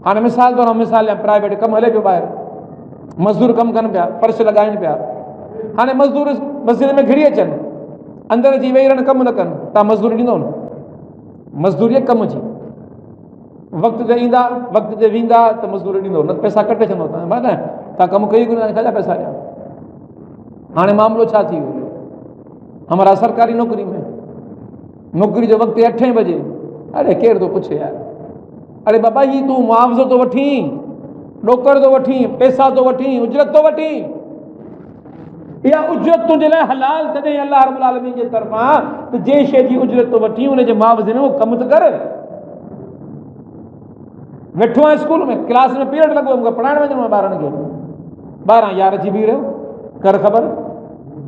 हाणे मिसाल तौरु मिसाल या प्राइवेट कमु हले पियो ॿाहिरि, मज़दूर कमु कनि पिया, फर्श लॻाइनि पिया। हाणे मज़दूर मस्जिद में घिरी अचनि, अंदरि अची वेही रहनि, कमु न कनि, तव्हां मज़दूरी ॾींदव न? मज़दूरी कम जी, वक़्त ते ईंदा, वक़्त ते वेंदा त मज़दूरी ॾींदो, न पैसा कटे छॾंदो तव्हां कमु कई कोन, छा पैसा ॾिया। हाणे मामिलो छा थी वियो, हमारा सरकारी नौकरी में नौकरी जो वक़्तु 8 बजे, अरे केरु थो पुछे यार, अरे बाबा ही तूं मुआवज़ो थो वठी, ॾोकर थो वठी, पैसा थो वठी, उजरत थो वठी, इहा उजरत तुंहिंजे लाइ हलाल तॾहिं अल्लाह रब्बुल आलमीन जे तरफ़ां त जंहिं शइ जी उजरत थो वठी उनजे मुआवज़े में उहो कमु त कर। वेठो आहियां स्कूल में, क्लास में पीरियड लॻो, मूंखे पढ़ाइण वञिणो आहे ॿारनि खे, 12 यार अची बीह रहियो, कर ख़बर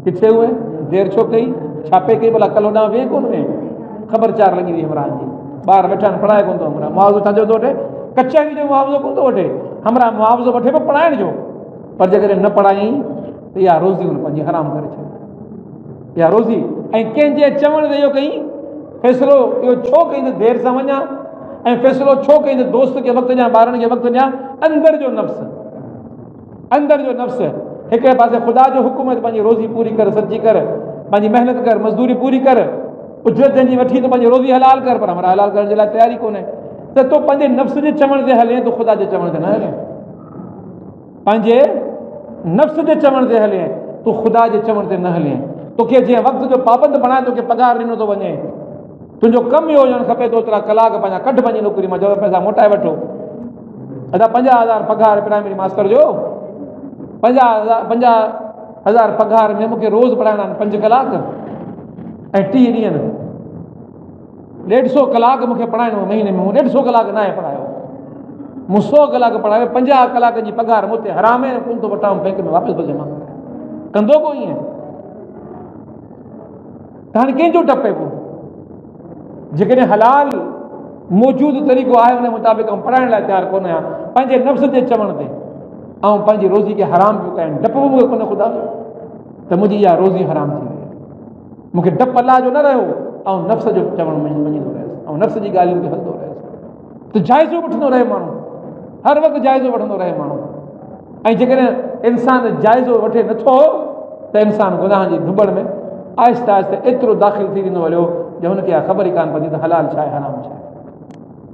किथे हुए, देरि छो कई, छा पे कई, भला कल्ह होॾां वेह कोन वेह, ख़बर 4 लॻी वई हमरा जी, ॿार वेठा आहिनि, पढ़ाए कोन थो, हमरा मुआवज़ो छाजो थो वठे, कचहरी जो मुआवज़ो कोन थो वठे, हमरा मुआवज़ो वठे पियो पढ़ाइण जो। पर जेकॾहिं न पढ़ाई त इहा रोज़ी हुन पंहिंजी हराम करे छॾी, इहा रोज़ी। ऐं कंहिंजे चवण ते इहो कई फ़ैसिलो, इहो छो कई त देरि सां वञा, ऐं फ़ैसिलो छो कई त दोस्त खे वक़्तु ॾियां, ॿारनि खे वक़्तु ॾियां। अंदरि जो नफ़्स, अंदरि जो नफ़्स हिकिड़े पासे ख़ुदा जो हुकुम आहे त पंहिंजी रोज़ी पूरी कर, सची कर, पंहिंजी महिनत कर, मज़दूरी पूरी कर, उजरत जंहिंजी वठी त पंहिंजी रोज़ी हलाल कर, पर हमरा हलाल करण जे लाइ तयारी कोन्हे। त तो पंहिंजे नफ़्स जे चवण ते हले, तो ख़ुदा जे चवण ते न हले, पंहिंजे नफ़्स जे चवण ते हले, तूं ख़ुदा जे चवण ते न हले। तोखे जीअं वक़्त जो पाबंद बणाए, तोखे पघार ॾिनो थो वञे, तुंहिंजो कमु इहो हुजणु खपे त ओतिरा कलाक पंहिंजा कढ पंहिंजी नौकिरी मां, जो पैसा मोटाए वठो। अदा 50,000 पघार प्राइमरी मास्टर जो, 50,000 पघार में मूंखे रोज़ पढ़ाइणा आहिनि 5 कलाक ऐं 30 ॾींहंनि, 150 कलाक मूंखे पढ़ाइणो महीने में, 150 कलाक न आहे पढ़ायो, मूं 100 कलाक पढ़ायो, 50 कलाक जी पघार मूं ते हराम आहे, कोन थो वठां, बैंक में वापसि थो जमा कंदो को ईअं। त हाणे कंहिंजो टपे पोइ, जेकॾहिं हलाल मौजूदु तरीक़ो आहे उन मुताबिक़ पढ़ाइण लाइ तयारु कोन आहियां, पंहिंजे नफ़्स जे चवण ते ऐं पंहिंजी रोज़ी खे हराम पियो कयां, डपु बि मूंखे कोन ख़ुदा त मुंहिंजी इहा रोज़ी हराम थी वई, मूंखे डपु अलाह जो न रहियो ऐं नफ़्स जो चवणु मञींदो रहियुसि ऐं नफ़्स जी ॻाल्हियुनि खे हलंदो रहियुसि। त जाइज़ो वठंदो रहे माण्हू, हर वक़्तु जाइज़ो वठंदो रहे माण्हू, ऐं जेकॾहिं इंसानु जाइज़ो वठे नथो त इंसानु गुनाह जी धुबड़ में आहिस्ते आहिस्ते एतिरो दाख़िल थी वेंदो हलियो जो हुनखे इहा ख़बर ई कान पवंदी त हलाल छा आहे, हराम छा आहे।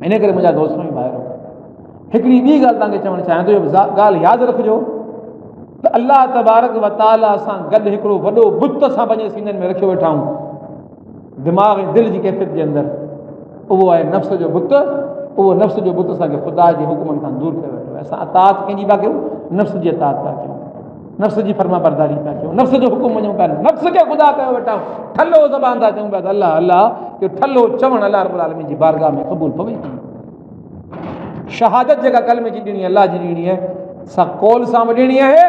इन करे मुंहिंजा दोस्त ई ॿाहिरि हिकिड़ी ॿी ॻाल्हि तव्हांखे चवणु चाहियां थो, इहा ॻाल्हि यादि रखिजो त अल्लाह तबारक व ताला सां गॾु हिकिड़ो वॾो बुत असां पंहिंजे सीननि में रखियो वेठा आहियूं, दिमाग़ ऐं दिलि जी कैफ़ियत जे अंदरि, उहो आहे नफ़्स जो बुत। उहो नफ़्स जो बुत असांखे ख़ुदा जे हुकुमनि खां दूरि करे वेठो आहे। असां अतात कंहिंजी पिया कयूं, नफ़्स जी अतात पिया कयूं, नफ़्स जी फर्मा बरदारी पिया कयूं, नफ़्स जो हुकुम मञूं पिया, नफ़्स खे ख़ुदा कयो वेठा आहियूं, ठल्लो ज़बान था चऊं पिया त अलाह अलाह, इहो ठल्लो चवणु अलाह रब्बुल आलमीन जी बारगाह में क़बूल पवे थी। शहादत जेका कलमे जी ॾियणी आहे, अलाह जी ॾियणी आहे, सा कौल सां बि ॾियणी आहे,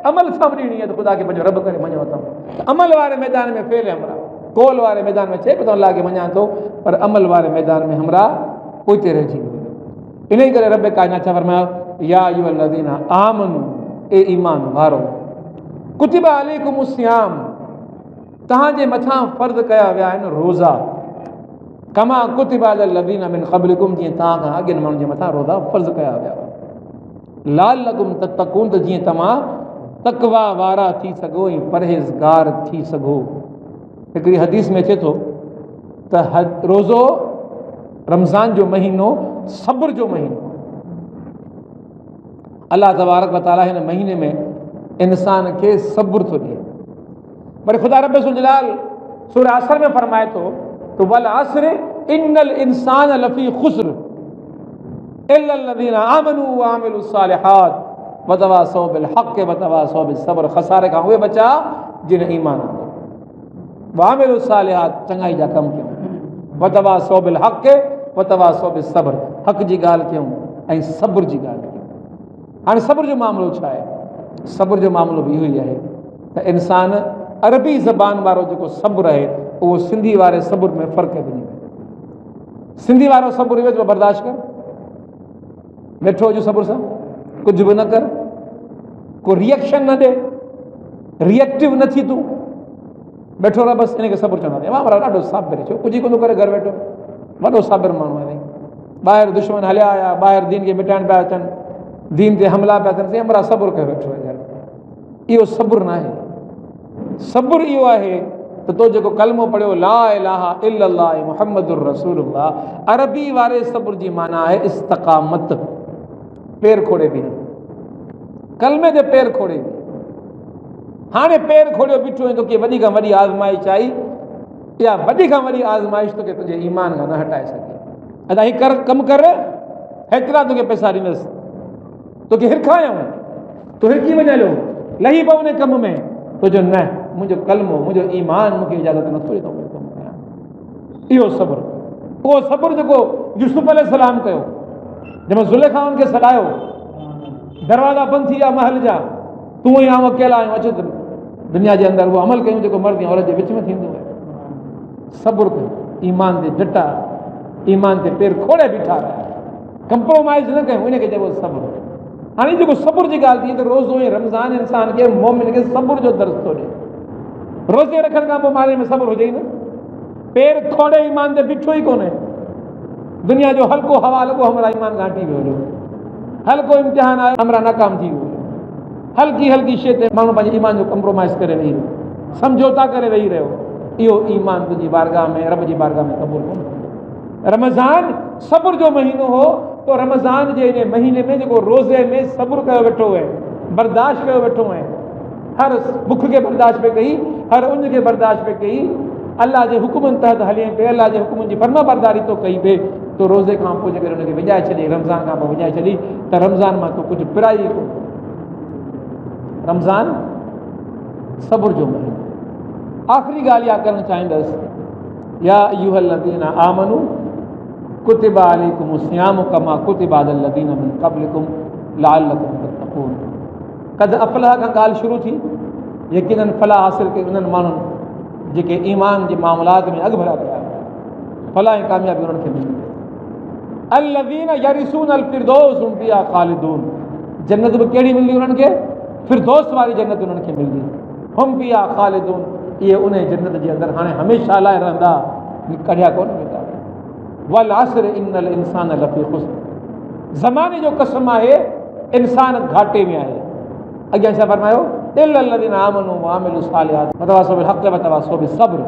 अमल सां बि ॾियणी आहे, त ख़ुदा खे पंहिंजो रब करे मञो अथऊं। त अमल वारे मैदान में फेल है हमरा, कौल वारे मैदान में चए पियो अलाह खे मञा थो, पर अमल वारे मैदान में हमरा पोइते रहिजी वियो। इन ई करे रब काइनात छा फरमायो, या अय्युहल्लज़ीना आमनू, ए ईमान वारो, कुतिबा अलैकुमुस सियाम, तव्हांजे मथां फ़र्ज़ कया विया आहिनि रोज़ा, कमा कुतिबा अलल लज़ीना मिन क़ब्लिकुम, जीअं तव्हां खां अॻियनि माण्हुनि जे मथां रोज़ा फ़र्ज़ कया विया। लालकुम तत्तकून, त जीअं तव्हां तकवा वारा थी सघो ऐं परहेज़गार थी सघो। हिकिड़ी हदीस में अचे थो त रोज़ो रमज़ान जो महीनो सब्र जो महीनो। अल्लाह तबारक व तआला हिन महीने में इंसान खे सब्र थो ॾिए। पर ख़ुदा रब ज़ुल जलाल सूरह असर में फरमाए थो तो वल असर इन्नल इंसान लफ़ी खुस्र इल्लल्लज़ीना आमनू व अमिलुस सालिहात व तवासौ बिल हक़ व तवासौ बिस सब्र। खसारे खां उहे बचा जिन ईमान आंदो, व अमिलुस सालिहात चङाई जा कम कयूं, व तवासौ बिल हक़ व तवासौ बिस सब्र, हक़ जी ॻाल्हि कयूं ऐं सब्र जी ॻाल्हि कयूं। हाणे सब्र जो मामिलो छा आहे? सब्र जो मामिलो बि इहो ई आहे त इंसान अरबी ज़बान वारो जेको सब्र आहे उहो सिंधी वारे सब्र में फ़र्क़ु आहे। सिंधी वारो सब्र इहो जो बर्दाश्त कर, वेठो हुजे सब्र सां, कुझु बि न कर, को रिएक्शन न ॾे, रिएक्टिव न थी तूं, वेठो रह बसि, इनखे सब्र चवंदा आहिनि। वाह ॾाढो साबिर छो, कुझु ई कोन करे घर वेठो, वॾो साबिर माण्हू आहे। ॿाहिरि दुश्मन हलिया आया, ॿाहिरि दीन खे मिटाइण पिया अचनि, दीन ते हमला पिया थियनि, हमरा सब्र कयो वेठो आहे घर। इहो सब्र न आहे। सब्र इहो आहे त तो जेको कलमो पढ़ियो ला इलाहा इल्लल्लाह मुहम्मदुर रसूलुल्लाह, अरबी वारे सब्र जी माना आहे इस्तक़ामत, पैर खोड़े बि, कलमे ते पैर खोड़े बि। हाणे पैर खोड़ियो बीठो ऐं तोखे वॾी खां वॾी आज़माइश आई, इहा वॾी खां वॾी आज़माइश तोखे तुंहिंजे ईमान खां न हटाए सघे। अदा हीउ कर, कमु कर, हेतिरा तोखे पैसा ॾींदुसि, तोखे हिरखायूं, तूं हिरकी वञे हलियो, लही पओ उन कम में, तुंहिंजो न, मुंहिंजो कलमो, मुंहिंजो ईमान मूंखे इजाज़त नथो ॾे त कमु कयां। इहो सब्र, उहो सब्र जेको यूसुफ अलैहिस्सलाम कयो, जंहिंमें ज़ुलेखाउनि खे सॾायो, दरवाज़ा बंदि थी विया महल जा, तूं ई आऊं अकेला आहियूं, अच दुनिया जे अंदरि उहो अमल कयूं जेको मर्द ऐं औरत जे विच में थींदो आहे। सब्र कयो, ईमान ते डटा, ईमान ते पैर खोड़े बीठा रहिया, कंप्रोमाइज़ न कयूं, इनखे चइबो सब्र। हाणे जेको सब्र जी ॻाल्हि थी त रोज़ो ऐं रमज़ान इंसान खे मोमिन खे सब्र जो दर्स थो ॾे। रोज़े रखण खां पोइ मारे में सब्र हुजे ई न, पैर खोड़े ईमान ते बीठो ई कोन्हे। दुनिया जो हल्को हवा लॻो हमरा ईमान घाटी वियो हुयो, हल्को इम्तिहान आयो हमरा नाकाम थी वियो, हल्की हल्की शइ ते माण्हू पंहिंजे ईमान जो कंप्रोमाइज़ करे वेही रहियो, समझौता करे वेही रहियो। इहो ईमान तुंहिंजी बारगाह में, रब जी बारगाह में क़बूल कोन्हे। रमज़ान सब्र जो महीनो हो, तो रमज़ान जे इन महीने में जेको रोज़े में सब्र कयो वेठो आहे, बर्दाश्त कयो वेठो आहे, हर बुख खे बर्दाश्त पे कई, हर उन खे बर्दाश्त पे कई, अल्लाह जे हुकुमनि तहत हले पे, अल्लाह जे हुकुमनि जी फर्मा बरदारी तो कई पे, तो रोज़े खां पोइ जेकर उनखे विञाए छॾी, रमज़ान खां पोइ विञाए छॾी त रमज़ान मां तो कुझु पिराई कोन। रमज़ान सब्र जो महीनो। आख़िरी ॻाल्हि इहा करणु चाहींदुसि, या अय्युहल्लज़ीना आमनू कुतिबा अलैकुमुस सियामु कमा कुतिबा अलल लज़ीना मिन क़ब्लिकुम लअल्लकुम तत्तक़ून। क़द अफ़लह खां ॻाल्हि शुरू थी, यकीनन फलाह हासिल कई उन्हनि माण्हुनि जेके ईमान जे मामलात में अॻु भरिया कया, फलाह ऐं कामयाबी उन्हनि खे मिली। अल्लज़ीना यरिसूनल फिरदौस हुम फ़ीहा ख़ालिदून, जन्नत बि कहिड़ी मिलंदी उन्हनि खे? फिरदौस वारी जन्नत उन्हनि खे मिलंदी। हुम फ़ीहा ख़ालिदून, इहे उन जन्नत जे अंदरि हाणे हमेशह लाइ रहंदा, कढिया कोन वेंदा। वल असर इन्नल इंसान लफ़ी खुस्र, ज़माने जो कसम आहे इंसान घाटे में आहे। अॻियां छा फरमायो? इल्लल्लज़ीना आमनू व अमिलुस सालिहात व तवासौ बिल हक़ व तवासौ बिस सब्र।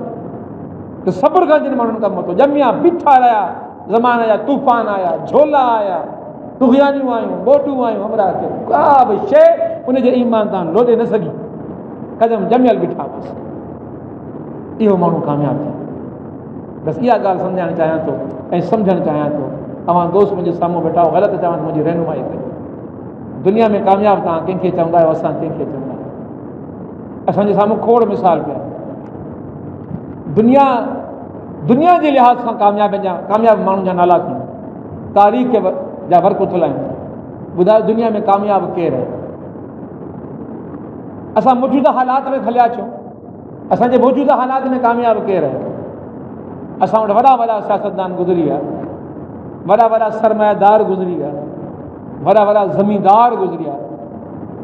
तो सब्र खां जिन माण्हुनि कमु वरितो, ॼमिया बीठा रहिया, ज़माने जा तूफ़ान आया, झोला आया, तुग़यानियूं आयूं, ॿोॾूं आयूं, हमरा खे का बि शइ उनजे ईमान तां लोॾे न सघी, क़दम ॼमियल बीठा बसि। इहो माण्हू कामयाबु थियो। बसि इहा ॻाल्हि सम्झाइणु चाहियां थो ऐं सम्झणु चाहियां थो। तव्हां दोस्त मुंहिंजे साम्हूं वेठा हो, ग़लति चवां त मुंहिंजी रहनुमाई कयो। दुनिया में कामयाबु तव्हां कंहिंखे चवंदा आहियो, असां कंहिंखे चवंदा आहियूं? असांजे साम्हूं खोड़ मिसाल पिया। दुनिया जे लिहाज़ सां कामयाबु माण्हुनि जा नाला खणो, तारीख़ जा वर्क उथल आहिनि। ॿुधायो दुनिया में कामयाबु केरु आहे? असां मौजूदा हालात में खलिया अचूं, असांजे मौजूदा हालात में कामयाबु केरु आहे? असां वटि वॾा वॾा सियासतदान गुज़री विया, वॾा वॾा सरमायादार गुज़री विया, वॾा वॾा ज़मींदार गुज़री विया,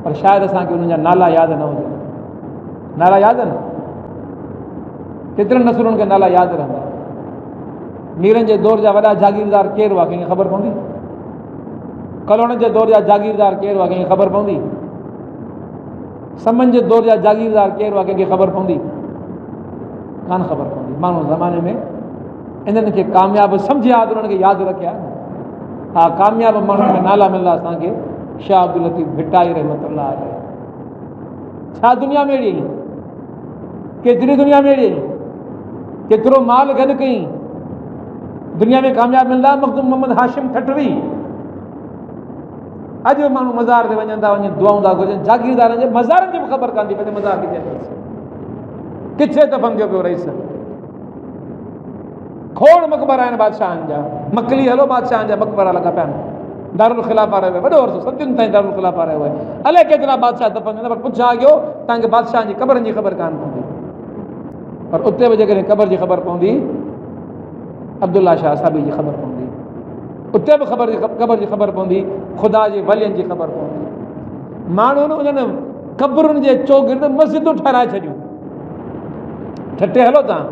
पर शायदि असांखे उन्हनि जा नाला यादि न हुजनि। नाला यादि आहिनि? केतिरनि नसुलनि खे नाला यादि रहंदा? मीरनि जे दौर जा वॾा जागीरदार केरु हुआ, कंहिंखे ख़बर पवंदी? कलोण जे दौर जा जागीरदार केरु आहे, कंहिंखे ख़बर पवंदी? समन जे दौर जा जागीरदार केरु आहे, कंहिंखे ख़बर पवंदी? कान ख़बर पवंदी। माण्हू ज़माने में इन्हनि खे कामयाबु सम्झिया त उन्हनि खे यादि रखिया। हा, कामयाबु माण्हुनि में नाला मिलंदा असांखे। शाह अब्दुल लतीफ़ भिटाई रहमतुल्लाह अलैह। छा दुनिया में अहिड़ी, केतिरी दुनिया में अहिड़ी, केतिरो माल गॾु कई, दुनिया में कामयाबु मिलंदा। मखदूम मोहम्मद हाशिम ठठवी। अॼु माण्हू मज़ार ते वञनि था, वञी दुआऊं था घुरजनि। जागीरदारनि जे मज़ारनि जी बि ख़बर कान थी पए मज़ार किथे अथसि, किथे दफ़न थियो पियो रहीस। खोड़ मक़बरा आहिनि बादशाहनि जा, मकली हलो बादशाहनि जा मक़बरा लॻा पिया आहिनि। दारुल ख़िलाफ़ा रहियो आहे वॾो अर्सो, सदियुनि ताईं दारुल ख़िलाफ़ा रहियो आहे। अलाए केतिरा बादशाह दफ़न थियनि, पर पुछा कयो तव्हांखे बादशाहनि जी क़बरनि जी ख़बर कान पवंदी। पर उते बि जेकॾहिं क़बर जी ख़बर पवंदी, अब्दुल्ला शाह साबी जी ख़बर पवंदी, उते बि क़बर जी ख़बर पवंदी, ख़ुदा जे वलियनि जी ख़बर पवंदी। माण्हुनि उन्हनि क़बरुनि जे चौगिर्द मस्जिदूं ठाराए छॾियूं। ठटे हलो तव्हां,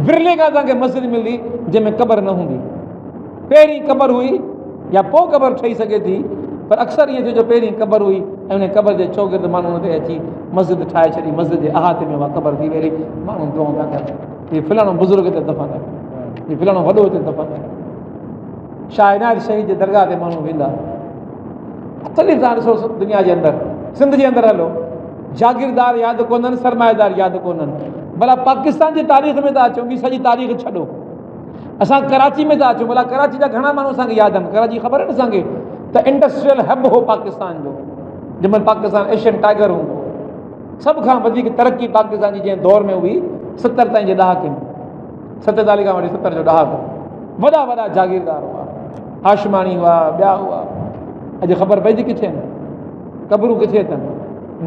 विरले खां तव्हांखे मस्जिद मिलंदी जंहिंमें क़बर न हूंदी। पहिरीं क़बर हुई या पोइ क़बर ठही सघे थी, पर अक्सर ईअं थियो जो पहिरीं क़बर हुई ऐं उन क़बर जे चौगिर्द माण्हुनि ते अची मस्जिद ठाहे छॾी। मस्जिद जे अहाते में उहा क़बर थी वेही, माण्हू दुआऊं था कनि, हीअ फलाणो बुज़ुर्ग हिते दफ़न आहे, हीअ फलाणो वॾो हिते दफ़न आहे। शाह इनायत शहीद जे दरगाह ते माण्हू वेंदा। मुख़्तलिफ़ तव्हां ॾिसो दुनिया जे अंदरि, सिंध जे अंदरि हलो, जागीरदार यादि कोन्हनि, सरमाएदार यादि कोन्हनि। भला पाकिस्तान जी तारीख़ में था अचूं, ॿी सॼी तारीख़ छॾो, असां कराची में था अचूं। भला कराची जा घणा माण्हू असांखे यादि आहिनि? कराची ख़बर आहे न असांखे त इंडस्ट्रियल हब हो पाकिस्तान जो, जंहिंमहिल पाकिस्तान एशियन टाइगर हूंदो। सभ खां वधीक तरक़ी पाकिस्तान जी जंहिं दौर में हुई 70 ताईं जे ॾहाके में, 47 खां वठी 70 जो ॾहाको, वॾा वॾा जागीरदार हुआ, हाशमानी हुआ, ॿिया हुआ। अॼु ख़बर पइजी किथे आहिनि, क़बरूं किथे अथनि,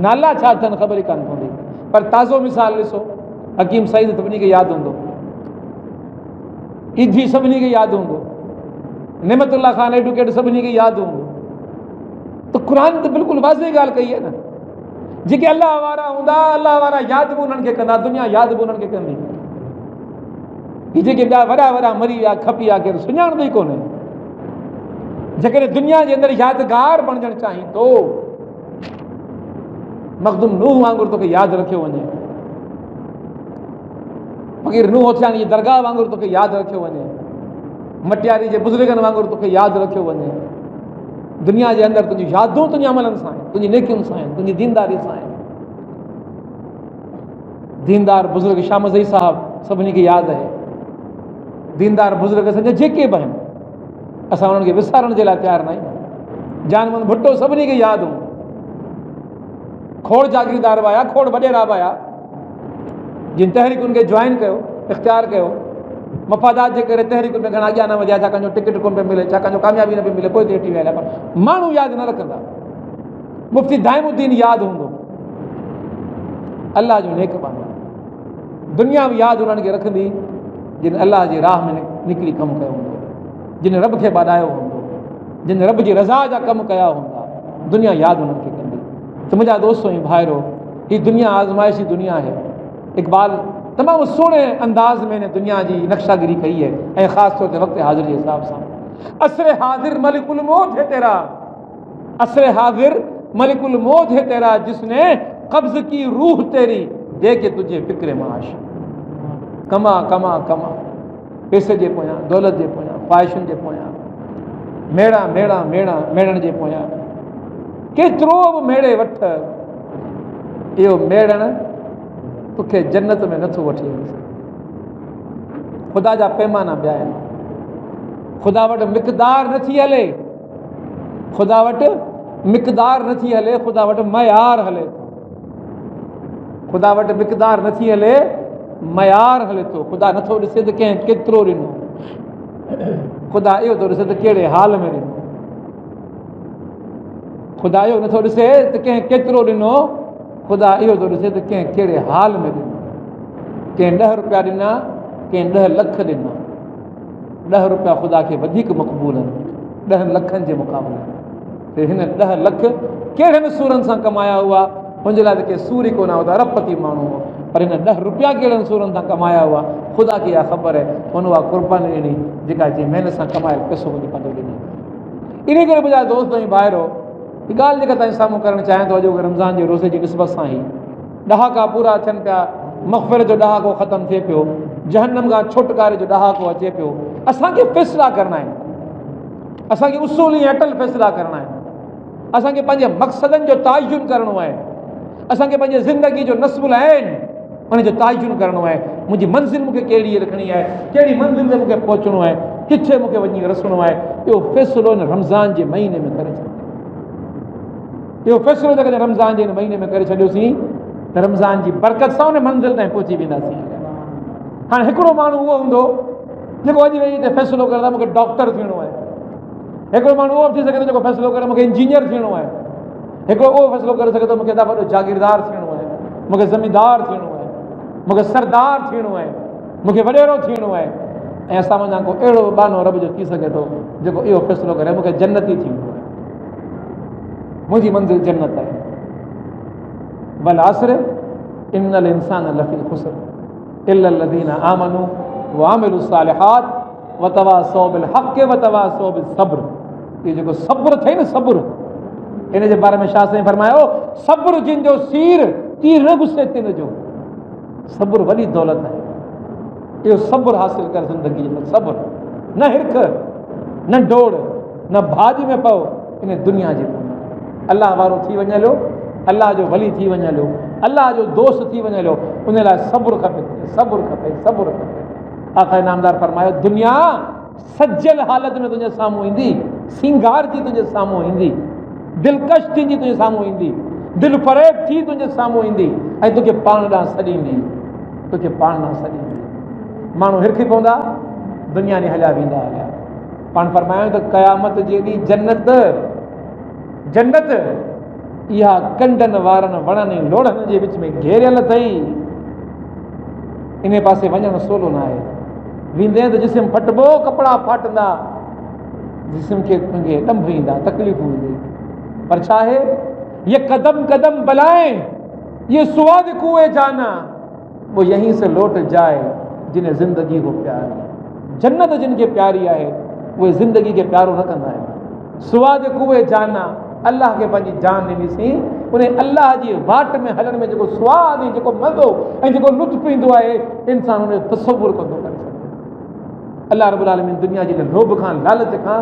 नाला छा अथनि ख़बर ई कान पवंदी। पर ताज़ो मिसाल ॾिसो, हकीम सईद सभिनी खे यादि हूंदो, ईदी सभिनी खे यादि हूंदो, नेमतुल्ला ख़ान एडवोकेट सभिनी खे यादि हूंदो। त क़ुरान त बिल्कुलु वाज़े ॻाल्हि कई आहे न, जेके अलाह वारा हूंदा, अलाह वारा यादि बि उन्हनि खे कंदा, दुनिया यादि बि उन्हनि खे कंदी। हीअ जेके ॿिया वॾा वॾा मरी विया, खपी विया, केरु सुञाणंदो ई कोन्हे। जेकॾहिं दुनिया जे अंदरि यादगार बणजणु चाहीं थो, मखदूम नूह वांगुरु तोखे यादि रखियो वञे, फ़क़ीर नूह होथियाणी जी दरगाह वांगुरु तोखे यादि रखियो वञे, मटियारी जे बुज़ुर्गनि वांगुरु तोखे यादि रखियो वञे। दुनिया जे अंदरि तुंहिंजी यादूं तुंहिंजे अमलनि सां आहिनि, तुंहिंजी नेकियुनि सां आहिनि, तुंहिंजी दीनदारी सां आहिनि। दीनदार बुज़ुर्ग शाह मज़ई साहिबु सभिनी खे यादि आहे। दीनदार बुज़ुर्ग सॼा जेके बि आहिनि, असां उन्हनि खे विसारण जे लाइ तयारु न आहियूं। जानमन भुट्टो सभिनी खे यादि हो। खोड़ जागीरदार बि आया, खोड़ वॾेरा बि आया, जिन तहरीकुनि खे जॉइन कयो, इख़्तियार कयो, मफ़ादात जे करे तहरीकुनि में घणा अॻियां न वधिया, छाकाणि जो टिकट कोन पियो मिले, छाकाणि जो कामयाबी न पई मिले, पोइ हेठी विया। पर माण्हू यादि न रखंदा। मुफ़्ती दाइमुद्दीन यादि हूंदो, अलाह जो नेक माण्हू। दुनिया बि यादि उन्हनि खे रखंदी जिन अलाह जी राह में निकिरी कमु कयो हूंदो, जिन रब खे बाॾायो हूंदो, जिन रब जी रज़ा जा कमु कया हूंदा, दुनिया यादि उन्हनि खे कंदी। त मुंहिंजा दोस्तो ऐं भाइरो, हीअ दुनिया आज़माइशी दुनिया आहे। इक़बाल तमामु सुहिणे अंदाज़ में हिन दुनिया जी नक्शागिरी कई आहे, ऐं ख़ासि तौर ते वक़्तु हाज़िर जे हिसाब सां। असर हाज़िर मलिकुल मौत है तेरा, असर हाज़िर मलिकुल मौत है तेरा, जिसने कब्ज़ की रूह तेरी दे के तुझे फ़िक्र माश। कमा कमा कमा, पैसे जे पोयां, दौलत जे पोयां, ख़्वाहिशुनि जे पोयां, मेड़ा मेड़ा मेड़ा मेड़ण जे पोयां, केतिरो बि मेड़े वठ, इहो मेड़ण तोखे जन्नत में नथो वठी वञे। ख़ुदा जा पैमाना ॿिया आहिनि। ख़ुदा वटि मिक़दार नथी हले, ख़ुदा वटि मिक़दार नथी हले, ख़ुदा वटि मयार हले थो। ख़ुदा वटि मिक़दार नथी हले, मयार हले थो। ख़ुदा नथो ॾिसे त कंहिं केतिरो ॾिनो, ख़ुदा इहो थो ॾिसे त कहिड़े हाल में ॾिनो। ख़ुदा इहो नथो ॾिसे त कंहिं केतिरो ॾिनो, ख़ुदा इहो थो ॾिसे त कंहिं कहिड़े हाल में ॾिनो। कंहिं 10 रुपया ॾिना, कंहिं 10 लख ॾिना। 10 रुपया ख़ुदा खे वधीक मक़बूल आहिनि 10 लखनि जे मुक़ाबले। त हिन 10 लख कहिड़नि सूरनि सां कमाया हुआ, हुनजे लाइ त के सूर ई कोन हुआ, अरबपति माण्हू हो। पर हिन 10 रुपया कहिड़नि सूरनि सां कमाया हुआ, ख़ुदा खे इहा ख़बर आहे। हुन उहा क़ुर्बानी ॾिनी जेका जंहिं महिनत सां कमायल पैसो वञी पंहिंजो ॾिनी। इन करे मुंहिंजा दोस्त ऐं ॿाहिरो हीअ ॻाल्हि जेका तव्हांजे साम्हूं करणु चाहियां थो, अॼु रमज़ान जे रोज़े जी निस्बत सां ई ॾहाका पूरा थियनि पिया, मग़फ़िरत जो ॾहाको ख़तमु थिए पियो, जहन्नम खां छुटकारे जो ॾहाको अचे पियो। असांखे फ़ैसिला करणा आहिनि, असांखे उसूली अटल फ़ैसिला करणा आहिनि, असांखे पंहिंजे मक़सदनि जो तयन करिणो आहे, असांखे पंहिंजे ज़िंदगी जो नस्बुल आहिनि उनजो तयन करिणो आहे। मुंहिंजी मंज़िल मूंखे कहिड़ी रखणी आहे, कहिड़ी मंज़िल ते मूंखे पहुचणो आहे, किथे मूंखे वञी रसणो आहे, इहो फ़ैसिलो हिन रमज़ान जे महीने में करे छॾियो। इहो फ़ैसिलो त कॾहिं रमज़ान जे हिन महीने में करे छॾियोसीं त रमज़ान जी बरकत सां उन मंज़िल ताईं पहुची वेंदासीं। हाणे हिकिड़ो माण्हू उहो हूंदो जेको अॼु वेही हिते फ़ैसिलो करे त मूंखे डॉक्टर थियणो आहे, हिकिड़ो माण्हू उहो थी सघे थो जेको फ़ैसिलो करे मूंखे इंजीनियर थियणो आहे, हिकिड़ो उहो फ़ैसिलो करे सघे थो मूंखे एॾा वॾो जागीरदार थियणो आहे, मूंखे ज़मींदार थियणो आहे, मूंखे सरदार थियणो आहे, मूंखे वॾेरो थियणो आहे। ऐं असां वञा को अहिड़ो बानो रब जो थी सघे थो जेको इहो फ़ैसिलो करे मूंखे जन्नती थींदो आहे, मुंहिंजी मंज़िल जन्नत आहे। वल असर इन्नल इंसान लफ़ी ख़ुस्र इल्ला लज़ीना आमनू व अमिलु सालिहात व तवासौ बिल हक़ व तवासौ बिस सब्र। इहो जेको सब्र थिए न, सब्र, इन जे बारे में शाह साईं फरमायो, सब्र जिन जो सीर तीर न घुसे तिन जो, सब्र वॾी दौलत आहे। इहो सब्र हासिल कर ज़िंदगी में, सब्र, न हिरख, न डोड़, न भाॼ में पओ इन दुनिया जे अलाह वारो थी वञे, अलाह जो वली थी वञे, अलाह जो दोस्त थी वञे, उन लाइ सब्र खपे, सब्र खपे, सब्र खपे। आका इनामदार फरमायो, दुनिया सजल हालत में तुंहिंजे साम्हूं ईंदी, सिंगार थी तुंहिंजे साम्हूं ईंदी, दिलकश थींदी तुंहिंजे साम्हूं ईंदी, दिलि फ़रेब थी तुंहिंजे साम्हूं ईंदी ऐं तोखे पाण ॾांहुं सॾींदी, तोखे पाण ॾांहुं सॾींदी। माण्हू हिरखी पवंदा, दुनिया ॾे हलिया वेंदा हलिया। पाण फरमायो त क़यामत जे ॾींहुं जन्नत, जन्नत इहा कंडनि वारनि वणनि लोड़नि जे विच में घेरियल अथई, इन पासे वञणु सवलो न आहे। वेंदे त जिस्म फटबो, कपिड़ा फाटंदा, जिस्म खे तुंहिंजे ॾंभ ईंदा, तकलीफ़ूं ईंदी, पर छा आहे, ये कदम कदम बलाएं, ये स्वाद कुएं जाना, वो यहीं से लौट जाए जिन्हें ज़िंदगी को प्यारी। जन्नत जिन खे प्यारी आहे उहे ज़िंदगी खे प्यारो न कंदा आहिनि। स्वाद कुएं जाना, अल्लाह खे पंहिंजी जान ॾिनीसीं, उन अल्लाह जी वाट में हलण में जेको स्वाद ऐं जेको मज़ो ऐं जेको लुत्फ़ ईंदो आहे, इंसानु उन जो तसव्वुर कंदो करे सघे। अल्लाह रब्बुल आलमीन दुनिया जी लोभ खां, लालच खां,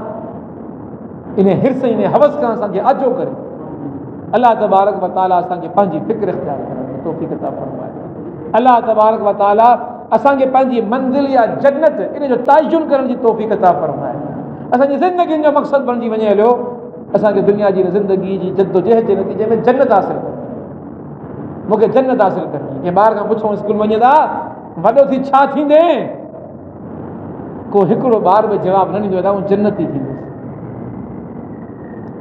इन हिर्स, इन हवस खां असांखे आजो करे। अल्लाह तबारक व तआला असांखे पंहिंजी फ़िक्र इख्तियार करण जी तौफ़ीक़ अता फ़रमाए। अल्लाह तबारक व तआला असांखे पंहिंजी मंज़िल या जन्नत इन जो तयन करण जी तौफ़ीक़ अता फ़रमाए। असांजी ज़िंदगी जो मक़सदु बणिजी वञे हलियो असांखे दुनिया जी ज़िंदगी जी जद्दोजहद जे नतीजे में जन्नत हासिल करणी, मूंखे जन्नत हासिल करणी। कंहिं ॿार खां पुछूं स्कूल वञे था, वॾो थी छा थींदे, को हिकिड़ो ॿार बि जवाबु न ॾींदो आहे, जन्नती थींदुसि,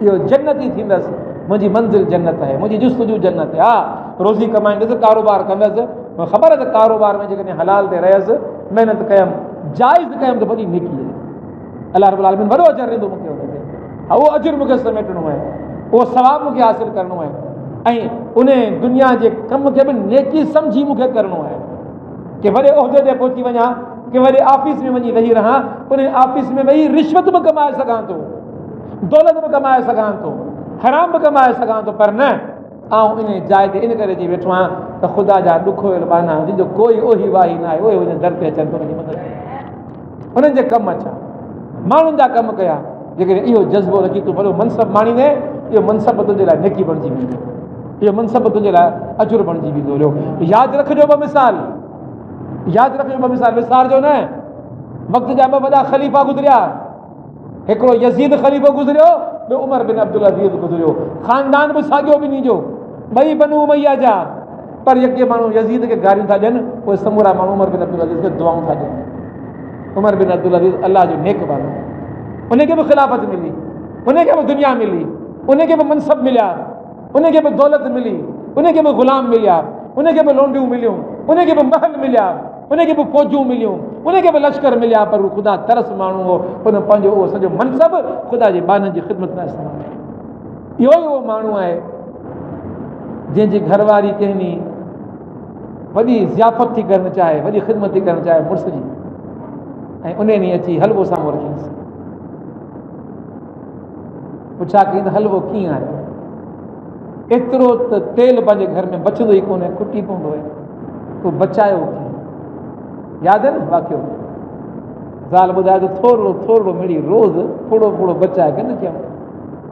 इहो जन्नती थींदसि, मुंहिंजी मंज़िल जन्नत आहे, मुंहिंजी जुस्तजू जन्नत आहे। हा, रोज़ी कमाईंदुसि, कारोबार कंदसि, ख़बर आहे त कारोबार में जेकॾहिं हलाल ते रहियसि, महिनत कयमि, जाइज़ कयमि त वॾी नेकी आहे। अल्लाह रब्बुल आलमीन वॾो अजर ॾींदो मूंखे हुनखे। हा, उहो अजर मूंखे समेटणो आहे, उहो सवाबु मूंखे हासिल करिणो आहे ऐं उन दुनिया जे कम खे बि नेकी सम्झी मूंखे करिणो आहे। कि वॾे उहिदे ते पहुची वञा, कि वॾे ऑफिस में वञी वेही रहां, उन ऑफिस में वेही रिश्वत बि कमाए सघां थो, दौलत बि कमाए सघां थो, हराम बि कमाए सघां थो, पर न आउं इन जाइ ते इन करे जी वेठो आहियां त ख़ुदा जा ॾुखो इल्बाना जिनजो कोई ओही वाही न आहे, उहे उन दर ते अचनि, उनजी मदद कनि, उन्हनि जे कमु अचां, माण्हुनि जा कमु कया। जेकॾहिं इहो जज़्बो रखी तूं वॾो मनसब माणींदे, इहो मनसब तुंहिंजे लाइ नेकी बणिजी वेंदो, इहो मनसब तुंहिंजे लाइ अजुर बणिजी वेंदो। यादि रखिजो ॿ मिसाल, यादि रखिजो ॿ मिसाल, विसारजो न। वक़्त जा ॿ वॾा ख़लीफ़ा गुज़रिया, हिकिड़ो यज़ीद ख़लीफ़ो गुज़रियो, ॿियो उमर बिन अब्दुल अज़ीज़ गुज़रियो। ख़ानदान बि साॻियो ॿिन्ही जो, ॿई बनू उमैया जा, पर यके माण्हू यज़ीद खे गारियूं था ॾियनि, उहे समूरा माण्हू उमर बिन अब्दुल अज़ीज़ खे दुआऊं था ॾियनि। उमर बिन अब्दुल अज़ीज़ अल्लाह जो नेक बानो, उनखे बि ख़िलाफ़त मिली, उनखे बि दुनिया मिली, उनखे बि मनसब मिलिया, उनखे बि दौलत मिली, उनखे बि ग़ुलाम मिलिया, उनखे बि लोंडियूं मिलियूं, उनखे बि महल मिलिया, उनखे बि फ़ौजूं मिलियूं, उनखे बि लश्कर मिलिया, पर उहो ख़ुदा तरस माण्हू हो, उन पंहिंजो उहो सॼो मनसब ख़ुदा जे बाननि जी ख़िदमत में इस्तेमालु। इहो ई उहो माण्हू आहे जंहिंजी घरवारी कंहिं वॾी ज़ियाफ़त थी करणु चाहे, वॾी ख़िदमत थी करणु चाहे मुड़ुस जी, ऐं उन ॾींहुं अची हलवो साम्हूं रखींसि, पुछा कई त हलवो कीअं आहे, एतिरो त तेल पंहिंजे घर में बचंदो ई कोन्हे, खुटी पवंदो आहे, पोइ बचायो कीअं? यादि आहे न वाक़ियो? ज़ाल ॿुधाए त थोरो थोरो मिड़ी रोज़ थोरो थोरो बचाए के न थियऊं,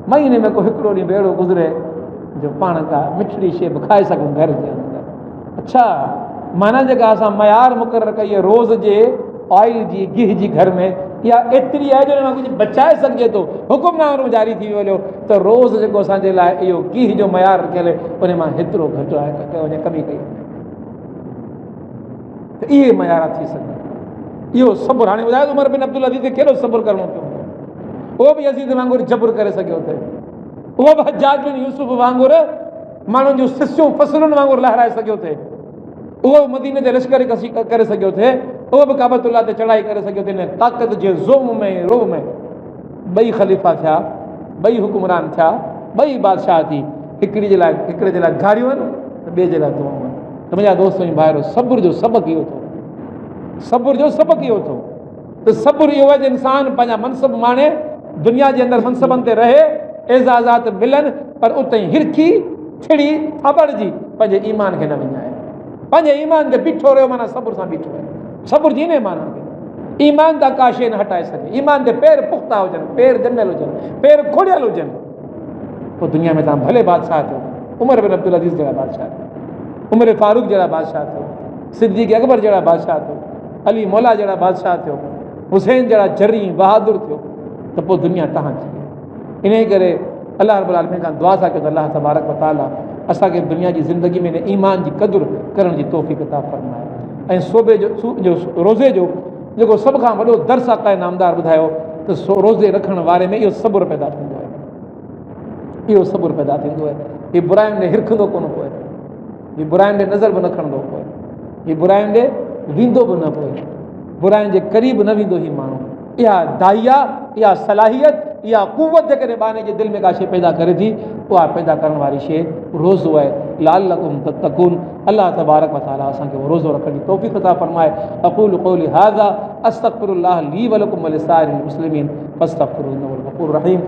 महीने में को हिकिड़ो ॾींहुं अहिड़ो गुज़रे जो पाण का मिठड़ी शइ बि खाए सघूं घर जे अंदरि। अच्छा, माना जेका असां मयार मुक़ररु कई आहे रोज़ जे ऑइल जी गिह जी घर में, इहा एतिरी आहे जो कुझु बचाए सघिजे थो। हुकुमनामो जारी थी वियो त रोज़ जेको असांजे लाइ इहो गिह जो मयार रखियल उन मां हेतिरो घटि आहे कयो वञे, कमी कई त इहे मयार थी सघनि। इहो सब्र, हाणे ॿुधायो उमर बिन अब्दुल अज़ीज़ खे केॾो सब्र करिणो पियो, उहो बि अज़ीज़ वांगुरु जबर करे सघियो थे, उहो बि हज्जाज बिन यूसुफ वांगुरु माण्हुनि जूं सिसियूं फसलुनि वांगुरु लहराए सघियो थे, उहो बि मदीने ते लश्कर कसी करे सघियो थे, उहो बि काबतुल्लाह ते चढ़ाई करे सघियो थे। इन ताक़त जे ज़ुल्म में रोह में ॿई ख़लीफ़ा थिया, ॿई हुकुमरान थिया, ॿई बादशाह थी, हिकिड़े जे लाइ गाड़ियूं आहिनि त ॿिए जे लाइ दुआऊं आहिनि। त मुंहिंजा दोस्त ऐं भाइरो, सब्र जो सबक़ु इहो थो, सब्र जो सबक़ु इहो थो त सब्र इहो आहे त इंसान पंहिंजा मनसब माणे, दुनिया जे अंदरि मनसबनि ते रहे, एज़ाज़ात मिलनि, पर उते ई हिरकी छिड़ी थाबड़जी पंहिंजे ईमान खे न विञाए, पंहिंजे ईमान ते बीठो रहियो, माना सब्र सां बीठो आहे। सब्र जी ने माना ईमान तां का शइ न हटाए सघे, ईमान ते पेर पुख़्ता हुजनि, पेर ॼमियल हुजनि, पेर खोलियल हुजनि, पोइ दुनिया में तव्हां भले बादशाह थियो, उमर बिन अब्दुल अज़ीज़ जहिड़ा बादशाह थियो, उमर फारूक जहिड़ा बादशाह थियो, सिद्दीक़ अकबर जहिड़ा बादशाह थियो, अली मौला जहिड़ा बादशाह थियो, हुसैन जहिड़ा जर्री बहादुर थियो, त पोइ दुनिया तव्हां थी। इन करे अलाह रब्बुल आलमीन खां दुआ था कयो त अलाह तबारक व तआला असांखे दुनिया जी ज़िंदगी में ईमान जी क़दुरु करण जी तौफ़ीक़ अता फ़रमाए। ऐं सोबे जो रोज़े जो जेको सभ खां वॾो दर्स आहे काए नामदार ॿुधायो त रोज़े रखण वारे में इहो सब्र पैदा थींदो आहे, इहो सब्र पैदा थींदो आहे। हीअ बुराइयुनि ॾे हिरखंदो कोन पोए, हीअ बुराइयुनि ॾे नज़र बि न खणंदो पोए, हीअ बुराइयुनि ॾे वेंदो बि न पोए, बुराइयुनि जे क़रीब न वेंदो ही माण्हू। इहा दाहिया, इहा सलाहियत, इहा क़ुवत जेकॾहिं ॿारनि जे दिलि में का शइ पैदा करे थी, उहा पैदा करण वारी शइ रोज़ो आहे। लअल्लकुम तत्तक़ून, अल्लाह तबारक व तआला असांखे उहो रोज़ो रखण जी तौफ़ीक़ अता फ़रमाए। अक़ूलु क़ौली हाज़ा अस्तग़फ़िरुल्लाह ली व लकुम व लिसाइरिल मुस्लिमीन फ़स्तग़फ़िरूहु इन्नहु हुवल गफ़ूरुर रहीम।